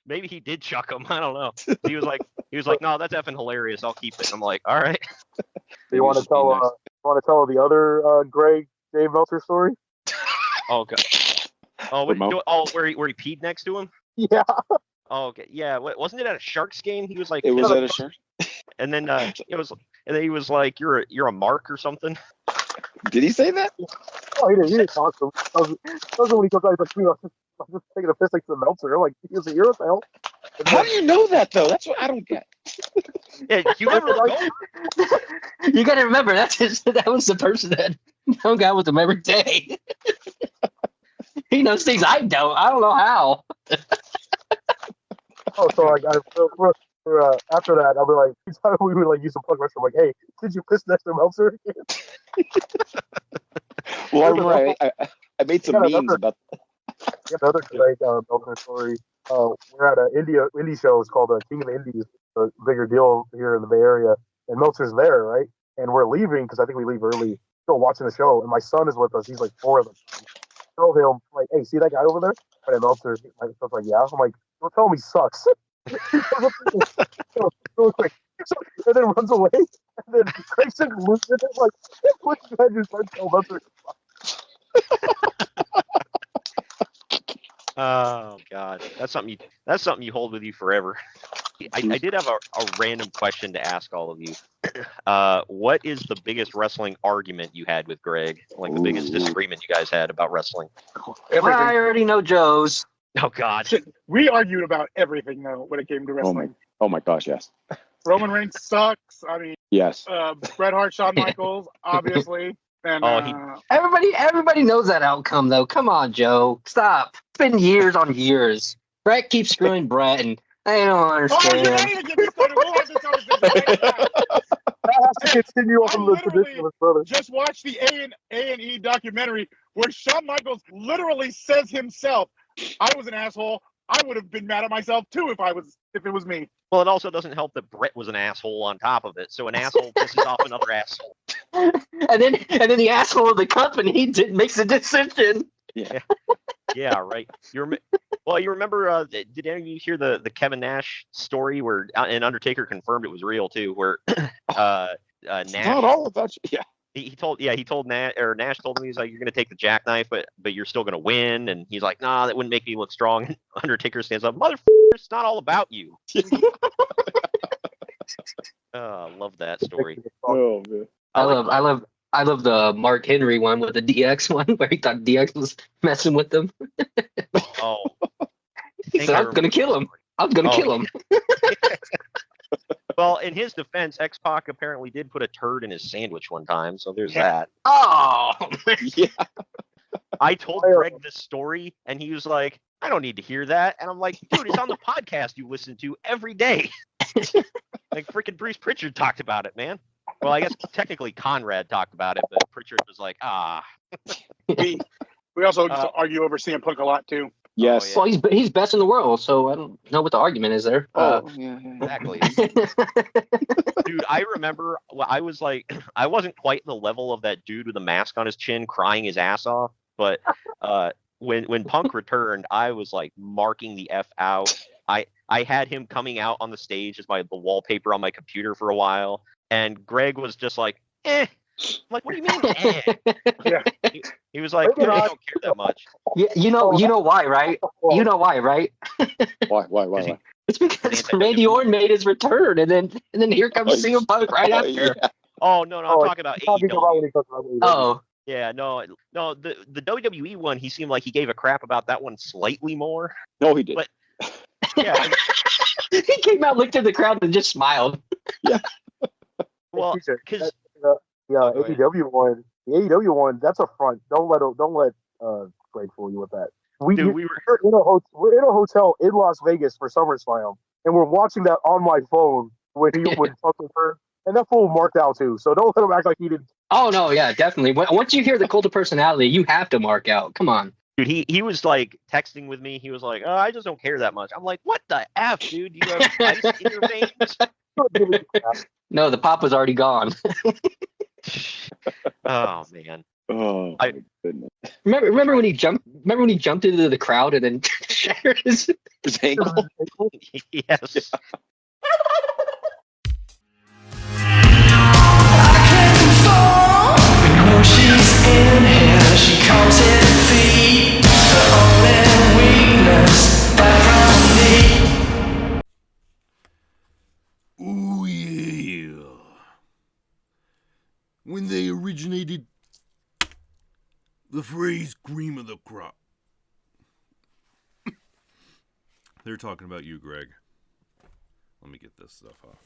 maybe he did chuck him. I don't know. He was like, "No, that's effing hilarious. I'll keep it." I'm like, "All right." Do you want to tell the other Greg Dave Meltzer story? Oh, God. Oh, Ramon? where he peed next to him? Yeah. Oh, okay. Yeah, wasn't it at a Sharks game? He was like, It was at a shirt. and then he was like, you're a mark or something. Did he say that? Oh, he didn't talk to him. That was when he comes out, he's like, I'm just taking a piss next to the Meltzer. I'm like, he was like, what the hell? How do you know that though? That's what I don't get. Yeah, you never know. You got to remember that was the person that hung out with him every day. He knows things I don't. I don't know how. Oh, so like, after that, I'll be like, anytime we would like use some plug restroom, I'm like, hey, did you piss next to Meltzer? Well, I remember I made some memes about. Another great Meltzer story. We're at an indie show. It's called King of the Indies, a bigger deal here in the Bay Area. And Meltzer's there, right? And we're leaving because I think we leave early. Still watching the show, and my son is with us. He's like 4 of them. Tell him like, hey, see that guy over there? And Meltzer, my son's like, yeah. I'm like, don't tell him he sucks. Real quick. And then runs away. And then Grayson loses it. Like, what you had to start telling Meltzer? Oh God, that's something you hold with you forever. I did have a random question to ask all of you. What is the biggest wrestling argument you had with Greg? Like the biggest disagreement you guys had about wrestling? Everything. I already know Joe's. Oh God, We argued about everything though when it came to wrestling. Oh my gosh, yes. Roman Reigns sucks. I mean, Yes. Bret Hart, Shawn Michaels, obviously. And Everybody knows that outcome, though. Come on, Joe. Stop. It's been years on years. Brett keeps screwing Brett, and I don't oh, understand. you're not even getting me started. We'll have this conversation right now. That has to continue I on the tradition of his brother. just watched the A&E documentary where Shawn Michaels literally says himself, "I was an asshole. I would have been mad at myself too if it was me." well, it also doesn't help that Brett was an asshole on top of it. So an asshole pisses off another asshole. And then the asshole of the company makes a decision. Yeah, right. You remember? Did any of you hear the Kevin Nash story where and Undertaker confirmed it was real too? Where Nash, Not all of that. Yeah. he told Nash told him, he's like, you're gonna take the jackknife, but you're still gonna win, and he's like, nah, that wouldn't make me look strong. And Undertaker stands up, motherfucker, it's not all about you. Love that story. Oh man. I love the Mark Henry one with the DX one where he thought DX was messing with them. Oh, He said, "I'm gonna kill him. I'm gonna kill him." Well, in his defense, X-Pac apparently did put a turd in his sandwich one time, so there's that. Oh, Yeah. I told Greg this story, and he was like, I don't need to hear that. And I'm like, dude, it's on the podcast you listen to every day. Like, freaking Bruce Pritchard talked about it, man. Well, I guess technically Conrad talked about it, but Pritchard was like, We also used to argue over CM Punk a lot too. Yes. Oh, yeah. well, he's best in the world, so I don't know what the argument is there. Yeah. Exactly. Dude, I remember I was like, I wasn't quite the level of that dude with a mask on his chin crying his ass off, but when Punk returned, I was like marking the F out. I had him coming out on the stage as the wallpaper on my computer for a while, and Greg was just like, eh. I'm like, what do you mean? Eh? Yeah. He was like, I don't care that much. Yeah, you know why, right? You know why, right? Why? It's because Randy Orton made his return, and then here comes CM Punk right after. Yeah. Oh no, I'm talking about AEW. Oh, Yeah, no, the WWE one, he seemed like he gave a crap about that one slightly more. No, he did. But yeah, he came out, looked at the crowd, and just smiled. well, because the AEW one, that's a front. Don't let Greg fool you with that. We're in a hotel in Las Vegas for SummerSlam, and we're watching that on my phone when Punk returned, and that fool marked out too. So don't let him act like he didn't. Oh no, yeah, definitely. Once you hear the cult of personality, you have to mark out. Come on. dude, he was like texting with me. He was like, "Oh, I just don't care that much." I'm like, "What the f, dude? You have ice in your veins?" No, the pop was already gone. Oh man. Oh my goodness. Remember when he jumped? Remember when he jumped into the crowd and then shattered his ankle? Yes. She's in here, she calls it fear. originated the phrase cream of the crop? They're talking about you, Greg. Let me get this stuff off.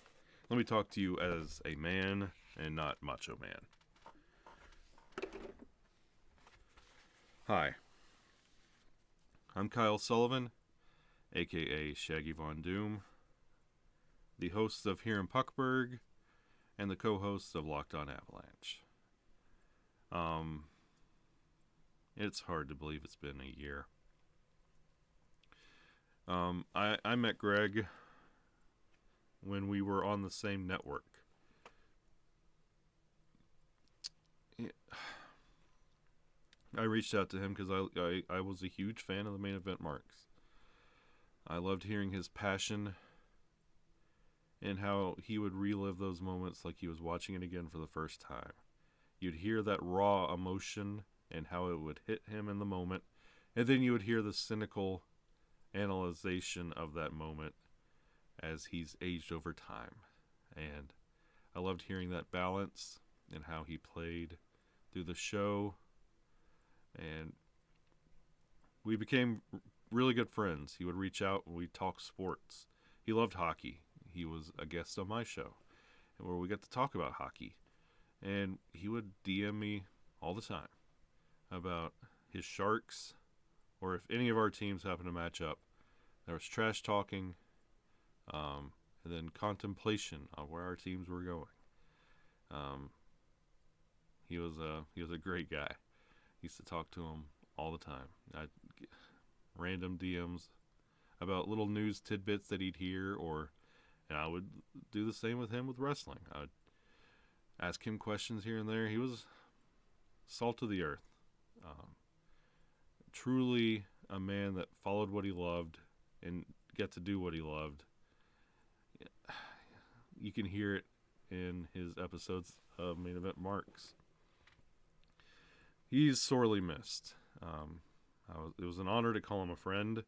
Let me talk to you as a man and not Macho Man. Hi. I'm Kyle Sullivan, a.k.a. Shaggy Von Doom, the host of Here in Puckburg, and the co-host of Locked On Avalanche. It's hard to believe it's been a year. I met Greg when we were on the same network. I reached out to him because I was a huge fan of the Main Event Marks. I loved hearing his passion and how he would relive those moments like he was watching it again for the first time. You'd hear that raw emotion and how it would hit him in the moment, and then you would hear the cynical analyzation of that moment as he's aged over time. And I loved hearing that balance and how he played through the show, and we became really good friends. He would reach out and we'd talk sports. He loved hockey. He was a guest on my show, and where we got to talk about hockey. And he would DM me all the time about his Sharks, or if any of our teams happened to match up. There was trash talking, and then contemplation on where our teams were going. He was a great guy. Used to talk to him all the time. I'd get random DMs about little news tidbits that he'd hear, and I would do the same with him with wrestling. I would ask him questions here and there. He was salt of the earth. Truly a man that followed what he loved and get to do what he loved. You can hear it in his episodes of Main Event Marks. He's sorely missed. It was an honor to call him a friend,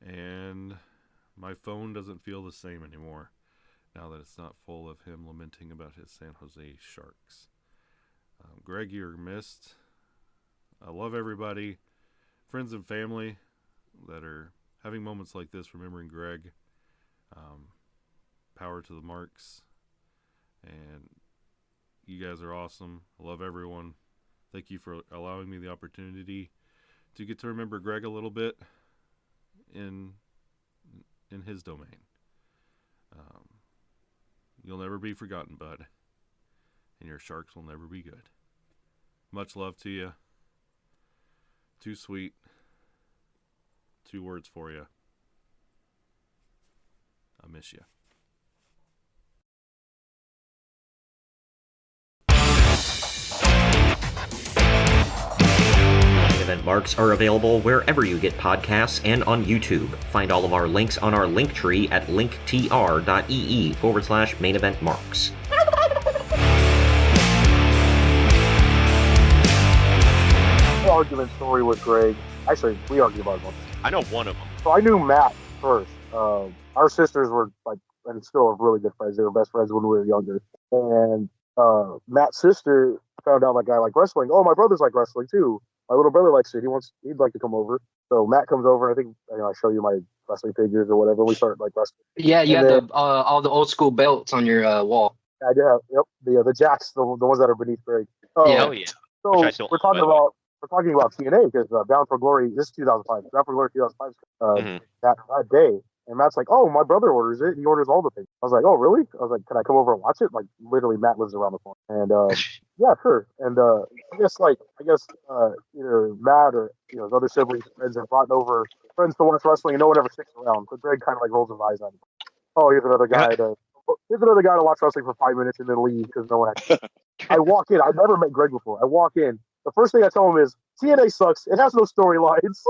and my phone doesn't feel the same anymore now that it's not full of him lamenting about his San Jose Sharks. Greg, you're missed. I love everybody, friends and family that are having moments like this, remembering Greg. Power to the Marks. And you guys are awesome. I love everyone. Thank you for allowing me the opportunity to get to remember Greg a little bit in his domain. You'll never be forgotten, bud. And your Sharks will never be good. Much love to you. Too sweet. 2 words for you. I miss you. Event marks are available wherever you get podcasts and on YouTube. Find all of our links on our link tree at linktr.ee/main event marks. Argument story with Greg. Actually, we argued about it. I know one of them. So I knew Matt first. Our sisters were and still are really good friends. They were best friends when we were younger. And Matt's sister found out I like wrestling. Oh, my brother's like wrestling too. My little brother likes it. He'd like to come over. So Matt comes over. I think I show you my wrestling figures or whatever. We start wrestling. Yeah, you had all the old school belts on your wall. I do have the jacks, the ones that are beneath Greg. Oh yeah. So we're talking about TNA because Bound for Glory. This is 2005. Bound for Glory 2005. That day. And Matt's like, oh, my brother orders it. He orders all the things. I was like, oh, really? I was like, can I come over and watch it? Literally, Matt lives around the corner. And yeah, sure. And I guess either Matt or his other siblings, friends have brought over friends to watch wrestling, and no one ever sticks around. But Greg kind of rolls his eyes at him. Oh, here's another guy to watch wrestling for 5 minutes and then leave because no one. I walk in. I've never met Greg before. I walk in. The first thing I tell him is TNA sucks. It has no storylines.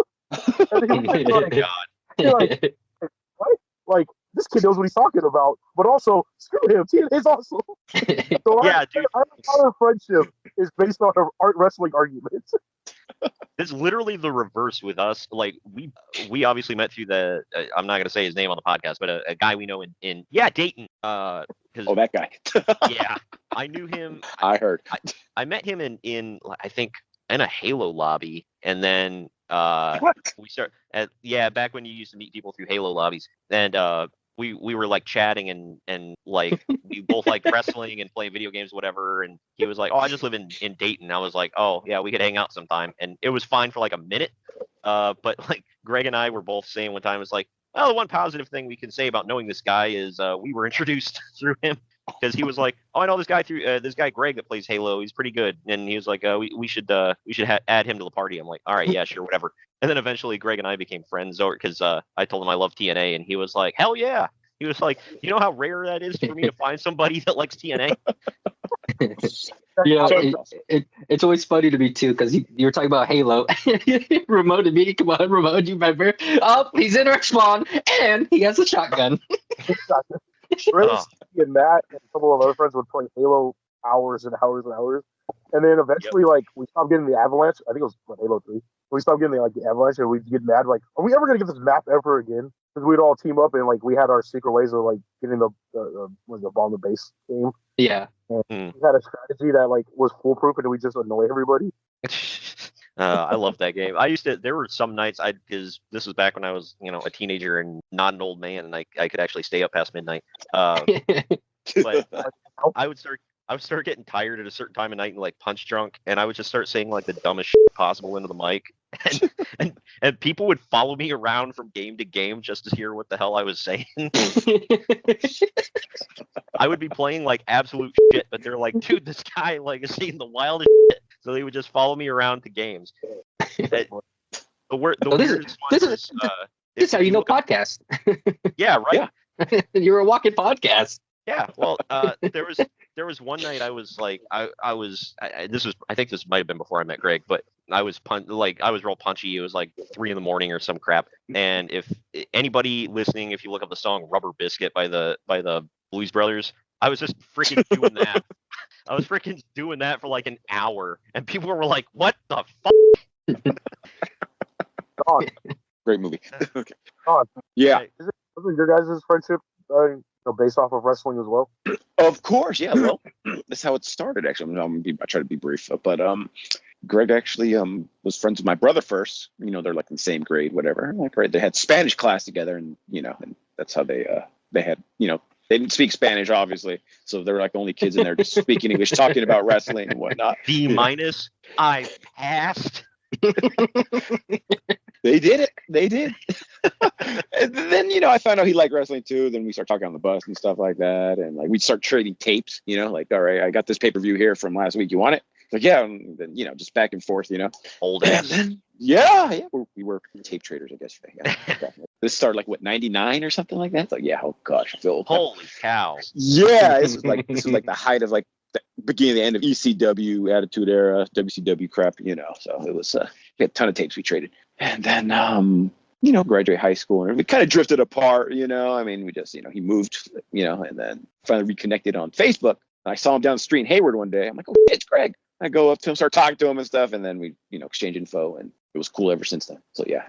God. What? This kid knows what he's talking about, but also screw him. TNA's awesome. So yeah, dude. Our friendship is based on art wrestling arguments. It's literally the reverse with us. We obviously met through the I'm not gonna say his name on the podcast, but a guy we know in Dayton. That guy. Yeah. I knew him. I heard. I met him in I think in a Halo lobby, and then What? we start back when you used to meet people through Halo lobbies, and we were like chatting and like we both like wrestling and playing video games, whatever. And he was like, "Oh, I just live in Dayton." I was like, "Oh yeah, we could hang out sometime," and it was fine for like a minute. But like Greg and I were both saying one time, it was like, well, the one positive thing we can say about knowing this guy is we were introduced through him. Because he was like, "Oh, I know this guy through this guy Greg that plays Halo. He's pretty good." And he was like, "We should add him to the party." I'm like, "All right, yeah, sure, whatever." And then eventually Greg and I became friends over because I told him I love TNA, and he was like, "Hell yeah!" He was like, "You know how rare that is for me to find somebody that likes TNA?" Yeah, So- it's always funny to me too because you were talking about Halo. Ramon and me, come on, Ramon, you remember? Oh, he's in our spawn and he has a shotgun. Chris and Matt and a couple of other friends would play Halo hours and hours and hours. And then eventually, like, we stopped getting the Avalanche. I think it was Halo 3. We stopped getting the Avalanche, and we'd get mad, like, are we ever going to get this map ever again? Because we'd all team up, and, like, we had our secret ways of, like, getting the bomb the base game. Yeah. And we had a strategy that, like, was foolproof, and we just annoy everybody. I love that game. There were some nights because this was back when I was, a teenager and not an old man, and I could actually stay up past midnight. But I would start getting tired at a certain time of night and like punch drunk, and I would just start saying like the dumbest shit possible into the mic, and people would follow me around from game to game just to hear what the hell I was saying. I would be playing like absolute shit, but they're like, "Dude, this guy like is saying the wildest shit." So they would just follow me around to games. The weirdest one is This is how you know podcasts. Yeah, right. Yeah. You're a walking podcast. Yeah, well, there was one night I was like I think this might have been before I met Greg, but I was real punchy. It was like 3 a.m. or some crap. And if anybody listening, if you look up the song "Rubber Biscuit" by the Blues Brothers, I was just freaking doing that. I was freaking doing that for like an hour, and people were like, "What the fuck?" Great movie. Okay. God. Yeah. Wasn't your guys' friendship based off of wrestling as well? Of course, yeah. Well, that's how it started. Actually, I try to be brief, but Greg actually was friends with my brother first. They're like in the same grade, whatever. Like, right, they had Spanish class together, and and that's how they had they didn't speak Spanish, obviously, so they were like the only kids in there just speaking English, talking about wrestling and whatnot. B-, I passed. They did it. They did. And then, I found out he liked wrestling too. Then we start talking on the bus and stuff like that. And like we'd start trading tapes, like, all right, I got this pay-per-view here from last week. You want it? Like, yeah. And then, just back and forth, Old ass. Yeah. We were tape traders, I guess. Yeah. This started like what, 99 or something like that? It's like, yeah, oh gosh, I feel old. Holy cow. Yeah. This was like the height of like the beginning the end of ECW, Attitude Era, WCW crap, So it was we had a ton of tapes we traded. And then graduate high school, and we kind of drifted apart, I mean, we just, he moved, and then finally reconnected on Facebook. And I saw him down the street in Hayward one day. I'm like, oh, it's Greg. I go up to him, start talking to him and stuff, and then we, exchange info, and it was cool ever since then. So yeah.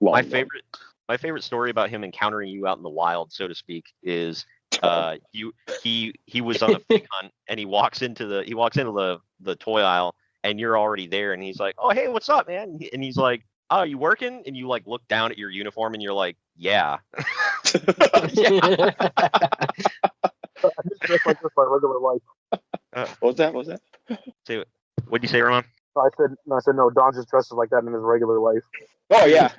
My favorite story about him encountering you out in the wild, so to speak, is he was on a pig hunt, and he walks into the toy aisle, and you're already there, and he's like, "Oh, hey, what's up, man?" And he's like, "Oh, you working?" And you like look down at your uniform, and you're like, "Yeah." I just dress like this my regular life. What was that? So, what'd you say, Ramon? I said no. Don just dresses like that in his regular life. Oh yeah.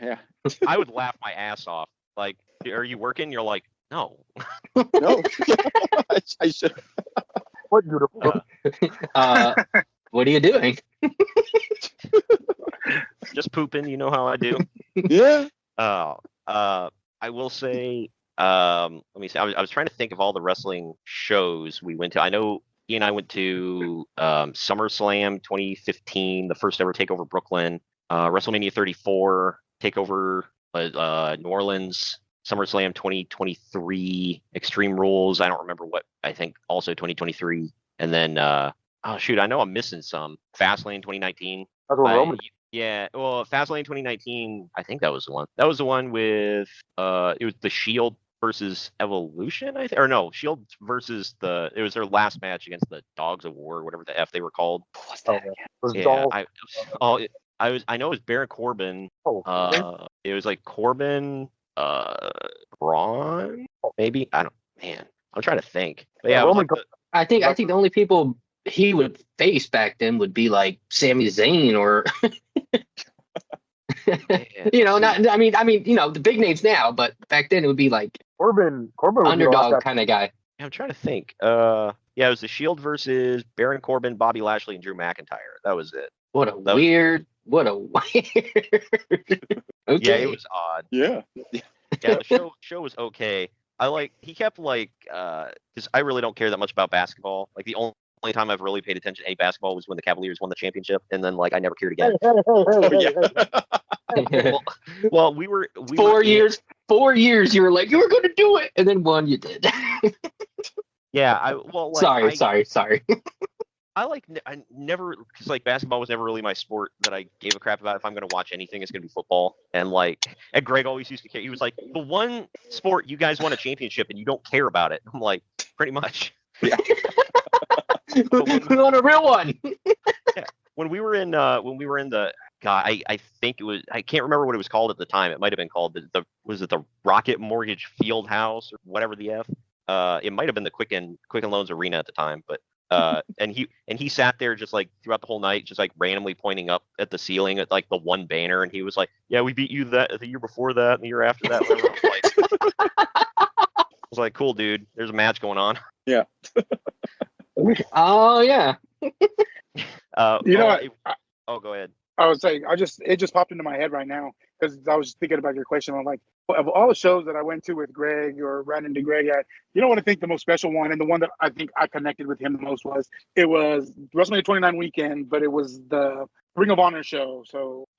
I would laugh my ass off. Like, "Are you working?" You're like, "No." No. I should. What beautiful. What are you doing? Just pooping. You know how I do. Yeah. I will say, let me see. I was trying to think of all the wrestling shows we went to. I know he and I went to SummerSlam 2015, the first ever Takeover Brooklyn, WrestleMania 34, Takeover New Orleans, SummerSlam 2023, Extreme Rules. I don't remember what. I think also 2023, and then oh shoot, I know I'm missing some. Fastlane 2019. That's what Roman. Yeah, well, Fastlane 2019, I think that was the one. That was the one with it was the Shield versus Evolution, I think, or no, Shield versus it was their last match against the Dogs of War, whatever the F they were called. What's Oh, that? yeah. Was Yeah, Dolph- I know it was Baron Corbin. Oh, It was like Corbin, Braun, maybe. I don't. Man, I'm trying to think. But yeah, it was Roman like I think the only people he would face back then would be like Sami Zayn or not. I mean, the big names now, but back then it would be like Corbin would be the last underdog guy. kind of guy. I'm trying to think. Yeah, it was the Shield versus Baron Corbin, Bobby Lashley, and Drew McIntyre. That was it. What a weird. Okay. Yeah, it was odd. Yeah. Yeah, the show was okay. He kept because I really don't care that much about basketball. Like the only time I've really paid attention to basketball was when the Cavaliers won the championship, and then I never cared again. Well, we were 4 years. 4 years, you were like, you were going to do it, and then one, you did. Yeah, Sorry. I never, because basketball was never really my sport that I gave a crap about. If I'm going to watch anything, it's going to be football. And Greg always used to care. He was like, the one sport you guys won a championship and you don't care about it. I'm like, pretty much. Yeah. We want a real one. Yeah. When we were in the God, I think it was, I can't remember what it was called at the time. It might have been called was it the Rocket Mortgage Field House or whatever the F? It might have been the Quicken Loans Arena at the time, but and he sat there just throughout the whole night, just randomly pointing up at the ceiling at the one banner, and he was like, "Yeah, we beat you the year before that, and the year after that." I was like, "Cool, dude. There's a match going on." Yeah. Oh yeah. Go ahead. I was saying, it just popped into my head right now because I was thinking about your question. I'm like, of all the shows that I went to with Greg or ran into Greg at, what I think the most special one and the one that I think I connected with him the most was WrestleMania 29 weekend, but it was the Ring of Honor show.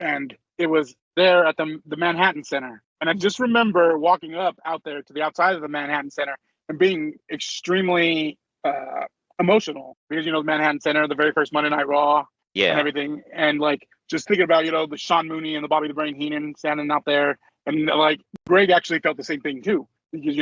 And it was there at the Manhattan Center. And I just remember walking out there to the outside of the Manhattan Center and being extremely emotional because, the Manhattan Center, the very first Monday Night Raw. Yeah. And everything. And just thinking about, the Sean Mooney and the Bobby the Brain Heenan standing out there. And Greg actually felt the same thing too. Because,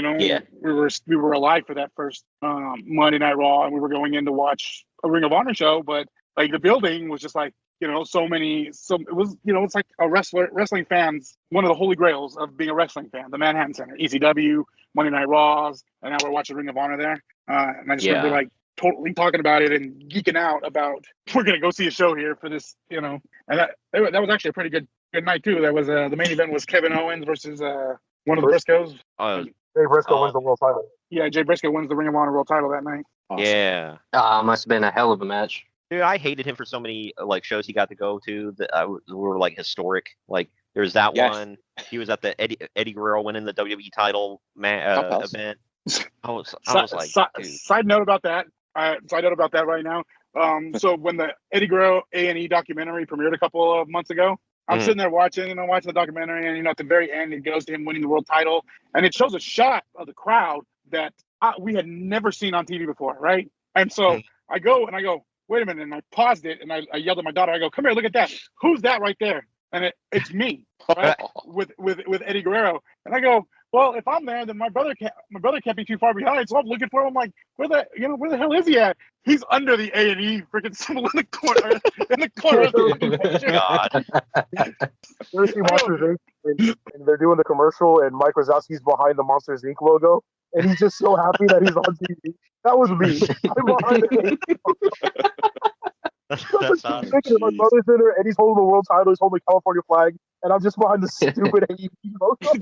we were alive for that first Monday Night Raw and we were going in to watch a Ring of Honor show. But the building was just it was, it's like a wrestling fans, one of the holy grails of being a wrestling fan, the Manhattan Center, ECW, Monday Night Raws. And now we're watching Ring of Honor there. And I just remember totally talking about it and geeking out about we're gonna go see a show here for this, and that was actually a pretty good night too. That was the main event was Kevin Owens versus one of the Briscoes. Jay Briscoe wins the world title. Yeah, Jay Briscoe wins the Ring of Honor world title that night. Awesome. Yeah. Must have been a hell of a match. Dude, I hated him for so many shows he got to go to that were historic. There's that one. He was at the Eddie Guerrero winning the WWE title event. I was like, dude. Side note about that right now. So when the Eddie Guerrero A&E documentary premiered a couple of months ago, I'm sitting there watching the documentary, and at the very end, it goes to him winning the world title, and it shows a shot of the crowd that we had never seen on TV before, right? And so I go, wait a minute, and I paused it, and I yelled at my daughter, I go, come here, look at that. Who's that right there? And it's me, right? with Eddie Guerrero, and I go, well, if I'm there, then my brother can't be too far behind. So I'm looking for him. I'm like, where the hell is he at? He's under the A&E freaking symbol in the corner. Of the picture. God. You ever see Monsters Inc. and they're doing the commercial and Mike Wazowski's behind the Monsters Inc. logo and he's just so happy that he's on TV. That was me. I'm behind it. That's awesome. My brother's in there and he's holding the world title. He's holding the California flag, and I'm just behind the stupid AEW logo.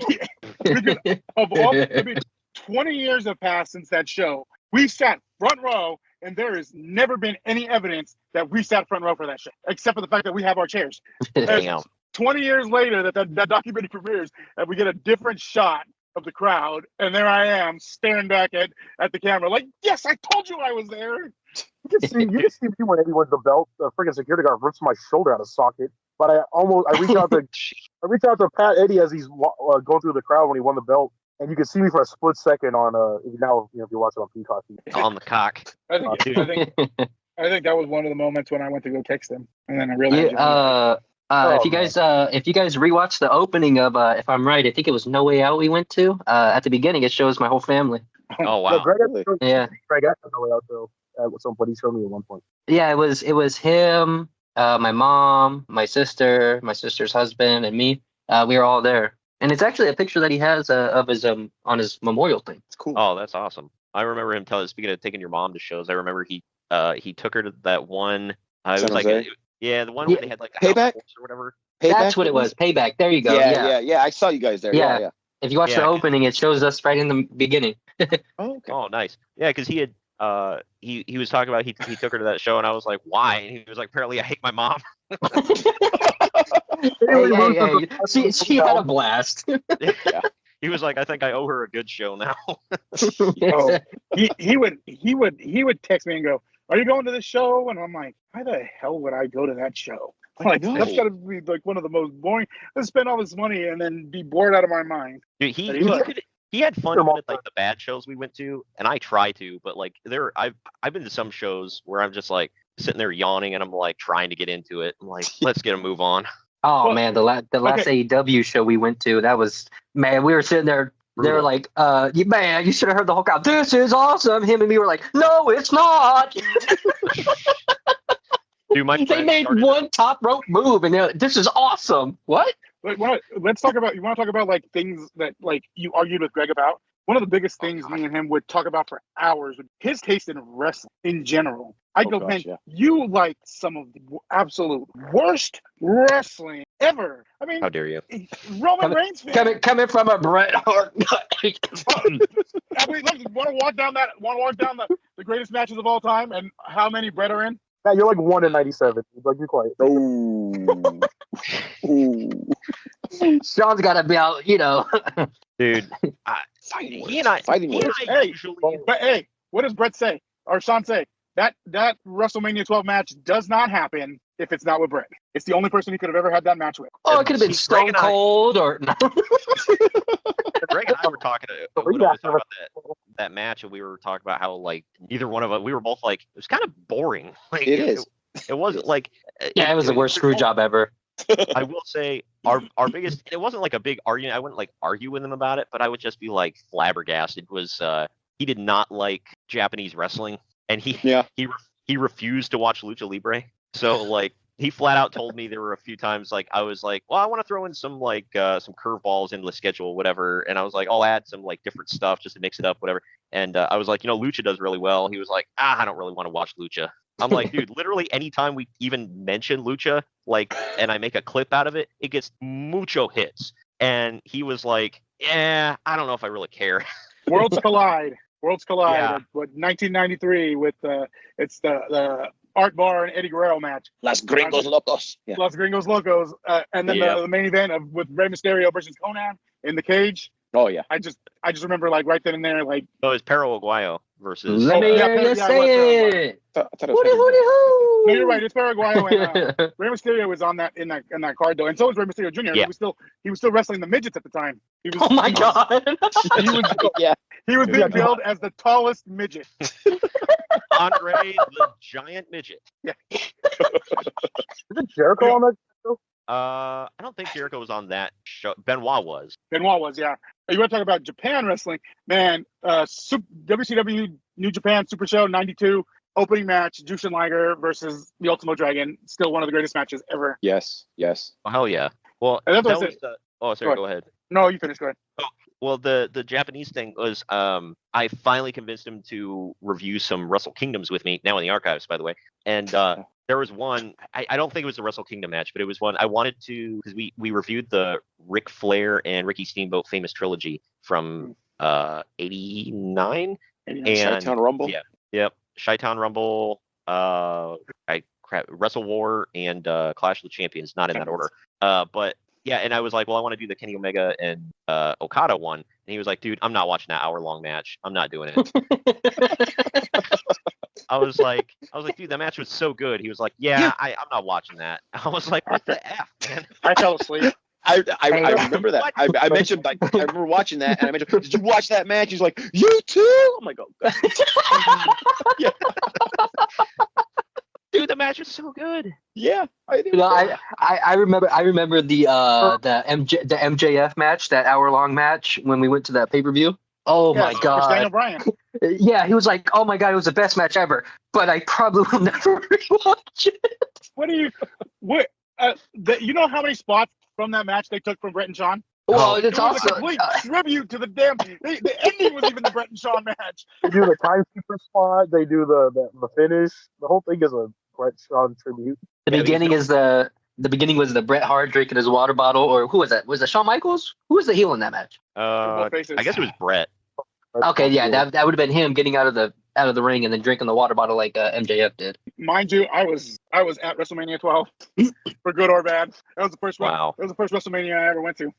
Because 20 years have passed since that show. We sat front row, and there has never been any evidence that we sat front row for that show, except for the fact that we have our chairs. Damn. 20 years later, that documentary premieres, and we get a different shot of the crowd, and there I am staring back at the camera, like, yes, I told you I was there. You can see me when Eddie wins the belt. The freaking security guard rips my shoulder out of socket. But I reach out to Pat Eddie as he's going through the crowd when he won the belt, and you can see me for a split second on if you watch it on Peacock. On the cock. I think that was one of the moments when I went to go text him, and then I realized. If you guys rewatch the opening of if I'm right, I think it was No Way Out we went to. At the beginning, it shows my whole family. Oh No, wow. Greg, Yeah. Greg asked No Way Out though. At some point, he showed me at one point. Yeah, it was him, my mom, my sister's husband, and me. We were all there, and it's actually a picture that he has of his on his memorial thing. It's cool. Oh, that's awesome. I remember him telling. Speaking of taking your mom to shows, I remember he took her to that one. It was San like Jose? the one Yeah. where they had like the Payback? house horse or whatever. That's what it was. Payback. There you go. Yeah. I saw you guys there. Yeah. Yeah. If you watch the Yeah. opening, it shows us right in the beginning. Oh, okay. Oh, nice. Yeah, because he had he was talking about he took her to that show, and I was like, why? And he was like, apparently I hate my mom. Hey. She had a blast. He was like, I think I owe her a good show now. Oh, he would text me and go, "Are you going to this show?" And I'm like, "Why the hell would I go to that show? Like know. that's got to be like one of the most boring. Let's spend all this money and then be bored out of my mind." Dude, he had fun at like the bad shows we went to, and I try to, but like I've been to some shows where I'm just like sitting there yawning, and I'm like trying to get into it. I'm like, let's get a move on. Oh Well, man, the last AEW show we went to, that was, man, we were sitting there. They were like, man, you should have heard the whole crowd. This is awesome. Him and me were like, no, it's not. Dude, my They friend made started- one top rope move, and they're like, this is awesome. What? Let's talk about. You want to talk about like things that like you argued with Greg about? One of the biggest things me and him would talk about for hours was his taste in wrestling in general. I go, gosh, man, yeah. you like some of the absolute worst wrestling ever. I mean, How dare you? Roman Reigns fan. Coming from a Bret Hart. I mean, look, want to walk down the greatest matches of all time, and how many Bret are in? Now you're like 1 in 97. Like, be quiet. Ooh. Ooh. Sean's got to be out, Dude, he and I Hey, usually but hey, what does Bret say or Sean say? That WrestleMania 12 match does not happen if it's not with Bret. It's the only person he could have ever had that match with. Oh, it could have been Greg Stone and I- Cold or no. Greg and I were talking about that match, and we were talking about how like neither one of us, we were both like, it was kind of boring. Like It is. It wasn't like. Yeah, it was the worst screw job ever. I will say our biggest. It wasn't like a big argument. I wouldn't like argue with him about it, but I would just be like flabbergasted. Was he did not like Japanese wrestling, and he refused to watch Lucha Libre. So like he flat out told me there were a few times like I was like, well, I want to throw in some like some curveballs into the schedule, whatever. And I was like, I'll add some like different stuff just to mix it up, whatever. And I was like, Lucha does really well. He was like, I don't really want to watch Lucha. I'm like, dude, literally anytime we even mention Lucha, like, and I make a clip out of it, it gets mucho hits. And he was like, yeah, I don't know if I really care. Worlds collide. Yeah. With 1993 with it's the Art Bar and Eddie Guerrero match. Las Gringos Locos. Yeah. Los Gringos Locos, and then the main event with Rey Mysterio versus Conan in the cage. Oh yeah. I just remember like right then and there, like So it's Perro Aguayo versus. Let me yeah, hear you yeah, say it. I thought it Hooty, was hooty, hoo. no, you're right. It's Paraguay. And Rey Mysterio was on that in that card though, and so was Rey Mysterio Jr. Yeah. He was still wrestling the midgets at the time. He was, Oh my God. He was yeah. he was being billed as the tallest midget. Andre the Giant Midget. Is it Jericho on that show? I don't think Jericho was on that show. Benoit was. Benoit was, yeah. You want to talk about Japan wrestling, man? WCW New Japan Super Show '92 opening match: Jushin Liger versus the Ultimo Dragon. Still one of the greatest matches ever. Yes. Oh, hell yeah. Well, And that's what I that was said. the. Oh, sorry. Go ahead. No, you finish. Go ahead. Well, the Japanese thing was I finally convinced him to review some Wrestle Kingdoms with me, now in the archives, by the way. And there was one, I don't think it was the Wrestle Kingdom match, but it was one I wanted to, because we reviewed the Ric Flair and Ricky Steamboat famous trilogy from 89. And Chi-Town Rumble. Yeah. Yep. Chi-Town Rumble, Wrestle War, and Clash of the Champions, not in that order. But yeah, and I was like, well, I want to do the Kenny Omega and Okada one. And he was like, dude, I'm not watching that hour-long match. I'm not doing it. I was like, dude, that match was so good. He was like, yeah, I'm not watching that. I was like, what the F, man? I fell asleep. I remember that. I mentioned, like, I remember watching that, and I mentioned, did you watch that match? He's like, you too? I'm like, oh, God. Yeah. Dude, the match was so good. Yeah, I do. You know, I remember the MJF match, that hour-long match when we went to that pay-per-view. Oh my Yes, god. Daniel Bryan. Yeah, he was like, "Oh my god, it was the best match ever," but I probably will never rewatch it. What do you? What? You know how many spots from that match they took from Brett and Shawn? Well, It it's was also a complete tribute to the damn. The ending was even the Brett and Shawn match. They do the timekeeper spot. They do the finish. The whole thing is a Brett Shawn tribute. the beginning is the beginning was the Bret Hart drinking his water bottle, or who was that? Was it Shawn Michaels? Who was the heel in that match? Both faces. I guess it was Brett. Okay, yeah, that would have been him getting out of the ring and then drinking the water bottle like MJF did. Mind you, I was at WrestleMania 12, for good or bad. That was the first one. Wow. That was the first WrestleMania I ever went to.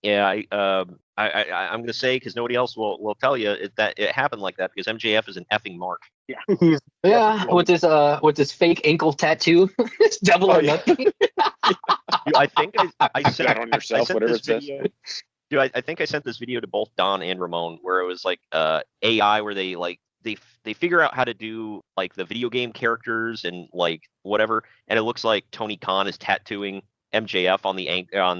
Yeah, I'm gonna say because nobody else will tell you that it happened like that because MJF is an effing mark. He's Yeah, with this fake ankle tattoo, it's double or nothing. Dude, I think I sent Bet on yourself, I sent whatever this it says. video. Dude, I think I sent this video to both Don and Ramon where it was like AI where they figure out how to do like the video game characters and like whatever, and it looks like Tony Khan is tattooing MJF on the on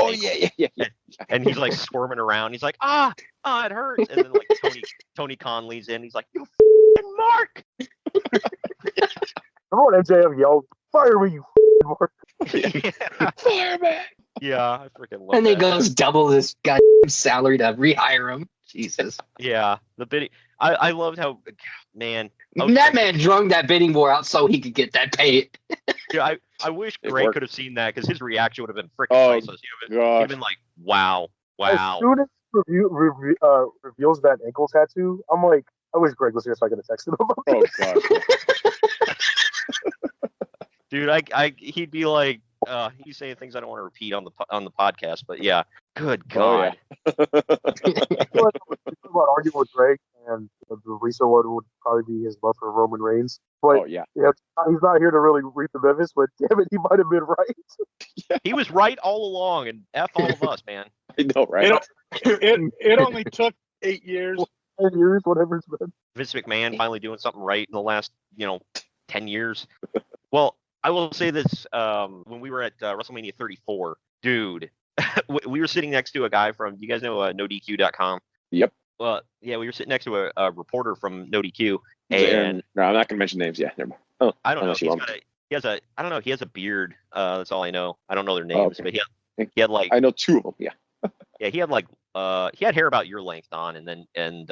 his ankle. Yeah. And he's like squirming around. He's like, it hurts. And then like Tony Khan leans in. He's like, you f***ing Mark. Remember when MJF yelled, "Fire me, you Mark"? Yeah. Fireman. Yeah, I freaking love And that. they goes double this guy's salary to rehire him. Jesus. Yeah, the bidding. I loved how, man. That man drunk that bidding war out so he could get that paid. Yeah, I wish It Greg worked. could have seen that because his reaction would have been freaking Oh, priceless. He'd God. been like, wow. As soon as he reveals that ankle tattoo, I'm like, I wish Greg was here so I could have texted him about Oh, God. Dude, he'd be like, he's saying things I don't want to repeat on the podcast, but yeah, good God. Oh, yeah. about arguing with Greg, and the reason one would probably be his love for Roman Reigns. But Oh, yeah. he's not here to really reap the benefits, but damn it, he might have been right. He was right all along, and F all of us, man. I know, right? It only took 8 years. 10 years, whatever it's been. Vince McMahon finally doing something right in the last, 10 years. Well, I will say this: when we were at WrestleMania 34, dude, we were sitting next to a guy from. You guys know NoDQ.com? Yep. Well, yeah, we were sitting next to a reporter from NoDQ, Aaron. and No, I'm not going to mention names. Yeah, never mind. Oh, I don't know. unless you want He has a beard. That's all I know. I don't know their names, okay. but he had like I know two of them. Yeah. yeah, he had like he had hair about your length on, and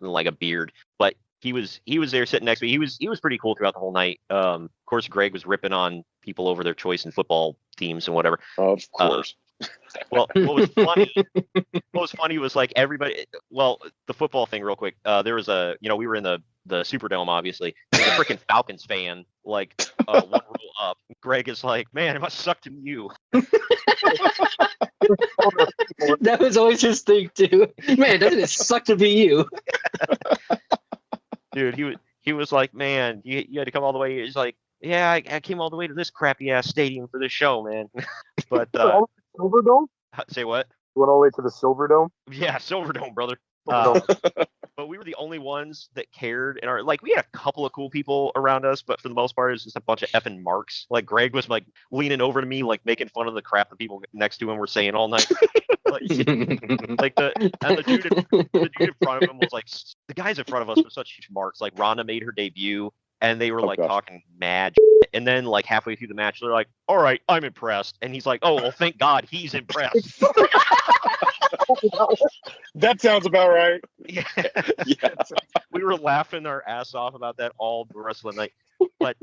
like a beard, but. He was there sitting next to me. He was pretty cool throughout the whole night. Of course, Greg was ripping on people over their choice in football teams and whatever. Of course. Well, what was funny was like everybody. Well, the football thing, real quick. There was we were in the Superdome, obviously. There's a freaking Falcons fan, like one row up. Greg is like, man, it must suck to be you. That was always his thing too. Man, doesn't it suck to be you? Dude, he was like, man, you had to come all the way. He's like, yeah, I came all the way to this crappy ass stadium for this show, man. But Silverdome? say what? You went all the way to the Silverdome? Yeah, Silverdome, brother. Silverdome. But we were the only ones that cared, and we had a couple of cool people around us, but for the most part, it was just a bunch of effing marks. Like Greg was like leaning over to me, like making fun of the crap that people next to him were saying all night. The dude in front of him was like, the guys in front of us were such huge marks. Like Ronda made her debut, and they were talking mad shit. And then like halfway through the match, they're like, all right, I'm impressed. And he's like, oh, well, thank God he's impressed. That sounds about right. Yeah. Yeah. We were laughing our ass off about that all the rest of the night. But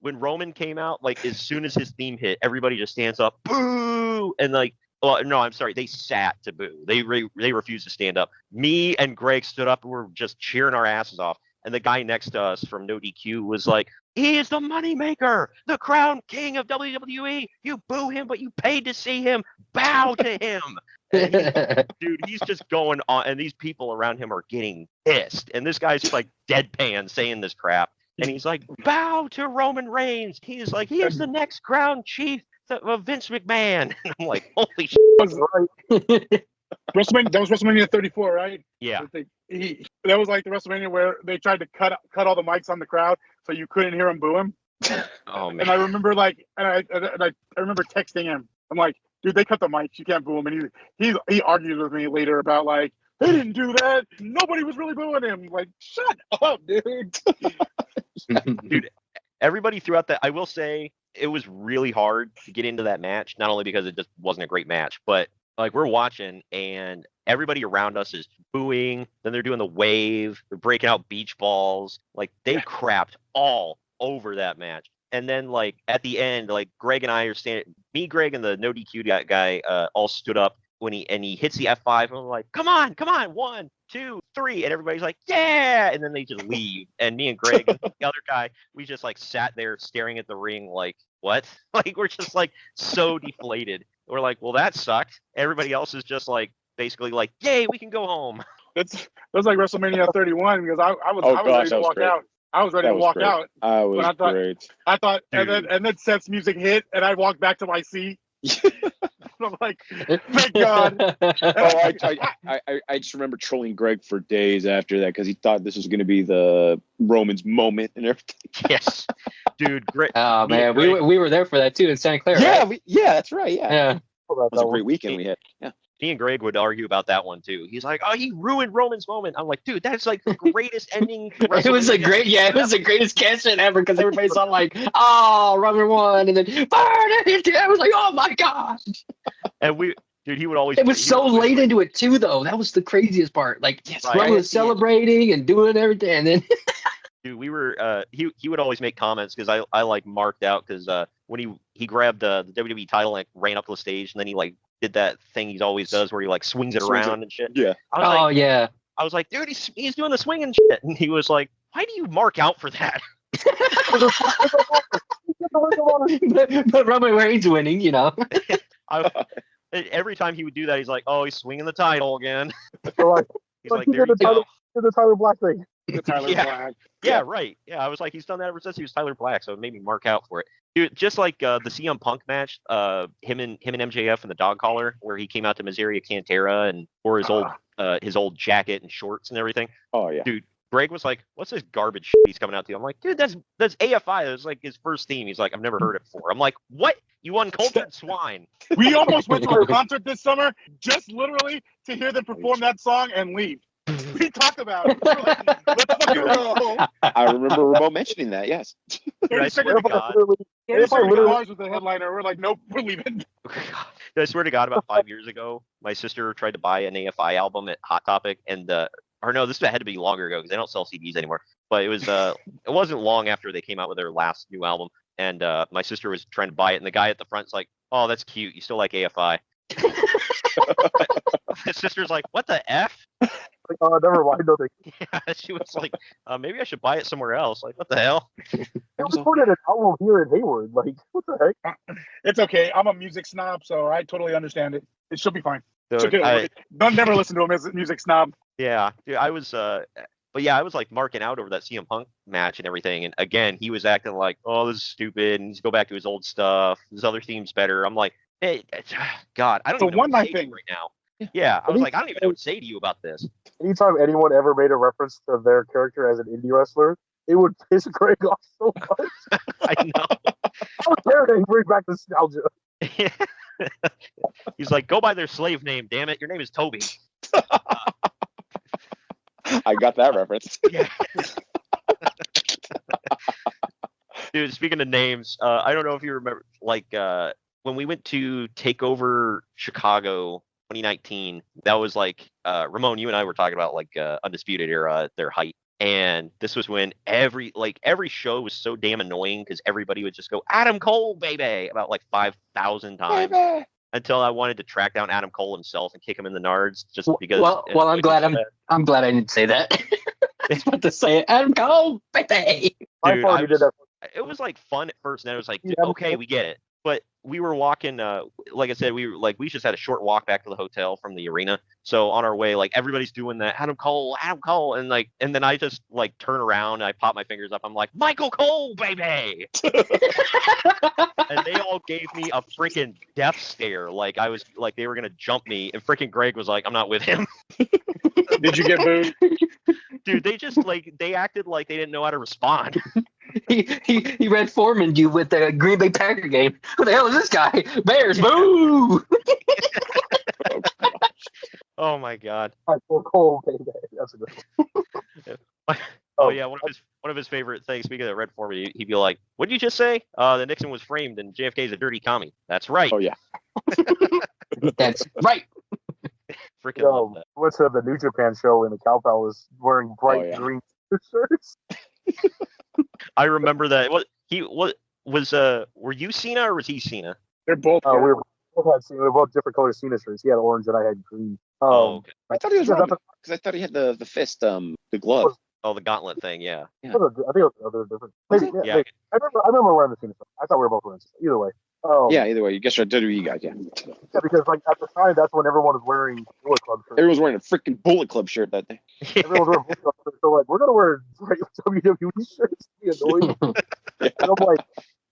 when Roman came out, like as soon as his theme hit, everybody just stands up, boo, and like, well, no, I'm sorry, they sat to boo. They refused to stand up. Me and Greg stood up and were just cheering our asses off. And the guy next to us from No DQ was like, he is the moneymaker, the crown king of WWE. You boo him, but you paid to see him. Bow to him. Dude, he's just going on, and these people around him are getting pissed. And this guy's like deadpan saying this crap. And he's like, bow to Roman Reigns. He's like, he is the next crown chief of Vince McMahon. And I'm like, holy shit. That was WrestleMania 34, right? Yeah. That was like the WrestleMania where they tried to cut all the mics on the crowd so you couldn't hear him boo him. Oh And man. I remember I remember texting him. I'm like, dude, they cut the mic. You can't boo him. And he argued with me later about like, they didn't do that. Nobody was really booing him. Like, shut up, dude. Dude, everybody throughout that, I will say it was really hard to get into that match, not only because it just wasn't a great match, but like we're watching and everybody around us is booing, then they're doing the wave, they're breaking out beach balls, like they crapped all over that match. And then like at the end, like Greg and I are standing, me, Greg, and the no DQ guy all stood up when he hits the F5 and I'm like, come on, 1, 2, 3, and everybody's like, yeah, and then they just leave. And me and Greg and the other guy, we just like sat there staring at the ring like, what? Like we're just like so deflated. We're like, well, that sucked. Everybody else is just like basically like, yay, we can go home. That's like WrestleMania 31 because I was ready to walk out. I was ready to walk out. I was great. I thought, and then Seth's music hit, and I walked back to my seat. I'm like, thank God. I just remember trolling Greg for days after that because he thought this was going to be the Roman's moment and everything. Yes, dude, great. Oh man, we were there for that too in Santa Clara. Yeah, right? That's right. Yeah. That was a great weekend we had. Yeah. Me and Greg would argue about that one too. He's like, "Oh, he ruined Roman's moment." I'm like, "Dude, that's like the greatest ending." It was the greatest cash in ever because everybody's all like, "Oh, Roman won," and then I was like, "Oh my god!" And he would always. It was so late into it too, though. That was the craziest part. Like, Roman was celebrating and doing everything, and then. Dude, we were. He would always make comments because I like marked out because when he grabbed the WWE title and ran up to the stage and then he like did that thing he always does where he like swings it around and shit. Yeah. I was like, dude, he's doing the swing and shit, and he was like, why do you mark out for that? But Roman Reigns winning, you know. Every time he would do that, he's like, oh, he's swinging the title again. He's like, there you go. The Tyler Black thing. The Tyler Black. Yeah, right. Yeah, I was like, he's done that ever since he was Tyler Black, so it made me mark out for it. Dude, just like the CM Punk match, him and MJF and the dog collar, where he came out to Miseria Cantera and wore his old jacket and shorts and everything. Oh yeah, dude. Greg was like, "What's this garbage shit he's coming out to?" I'm like, "Dude, that's AFI. That's like his first theme." He's like, "I've never heard it before." I'm like, "What? You uncultured swine!" We almost went to a concert this summer just literally to hear them perform that song and leave. We talked about it. We're like, let's fucking go. I remember Ramon mentioning that. Yes. 30 seconds was the headliner. We're like, nope, we're leaving. I swear to God, about 5 years ago, my sister tried to buy an AFI album at Hot Topic, and or no, this had to be longer ago because they don't sell CDs anymore. But it was it wasn't long after they came out with their last new album, and my sister was trying to buy it, and the guy at the front's like, "Oh, that's cute. You still like AFI?" My sister's like, "What the F?" Like, oh, never mind. No, yeah, she was like, "Maybe I should buy it somewhere else." Like, what the hell? They recorded an album here in Hayward. Like, what the heck? It's okay. I'm a music snob, so I totally understand it. It should be fine. So Don't never listen to a music snob. Yeah, dude, I was but yeah, I was like marking out over that CM Punk match and everything, and again, he was acting like, "Oh, this is stupid," and he's go back to his old stuff. His other theme's better. I'm like, hey, God, I don't even know what to say to you right now. Yeah, I was like, I don't even know what to say to you about this. Anytime anyone ever made a reference to their character as an indie wrestler, it would piss Greg off so much. I know. How dare they bring back nostalgia? He's like, go by their slave name, damn it. Your name is Toby. I got that reference. Yeah. Dude, speaking of names, I don't know if you remember, like, when we went to take over Chicago 2019, that was like, Ramon, you and I were talking about, like, Undisputed Era at their height. And this was when every show was so damn annoying because everybody would just go, Adam Cole, baby, about like 5,000 times. Baby. Until I wanted to track down Adam Cole himself and kick him in the nards just because. Well, I'm glad I didn't say that. I was about to say it. Adam Cole, baby. Dude, it was like fun at first, and then it was like, okay, we get it. But we were walking, like I said, we just had a short walk back to the hotel from the arena. So on our way, like everybody's doing that Adam Cole, and then I just like turn around and I pop my fingers up. I'm like, Michael Cole, baby. And they all gave me a freaking death stare. Like I was like they were gonna jump me, and freaking Greg was like, I'm not with him. Did you get booed? Dude, they just like they acted like they didn't know how to respond. he read Foreman you with the Green Bay Packer game. Who the hell is this guy? Bears, boo! Oh my God. Cole, baby. That's a good one. Oh yeah, one of his favorite things. Speaking of Red Foreman, he'd be like, "What did you just say? The Nixon was framed, and JFK's a dirty commie." That's right. Oh yeah. That's right. Freaking love that. What's the New Japan show in the Cow Palace wearing bright green shirts? I remember that. Were you Cena or was he Cena? They're both. We were both different color Cena shirts. He had orange and I had green. Okay. I thought he was Roman because I thought he had the fist, the glove. Oh, the gauntlet thing, yeah. I think it was other different. Maybe, yeah. Maybe. I remember wearing the Cena shirt. I thought we were both wearing it. Either way. Yeah, either way. You guess you're WWE guys, yeah. Yeah, because like at the time, that's when everyone was wearing Bullet Club shirts. Everyone was wearing a freaking Bullet Club shirt that day. Everyone was wearing Bullet Club shirts. So like, we're gonna wear WWE shirts to be annoying. And I'm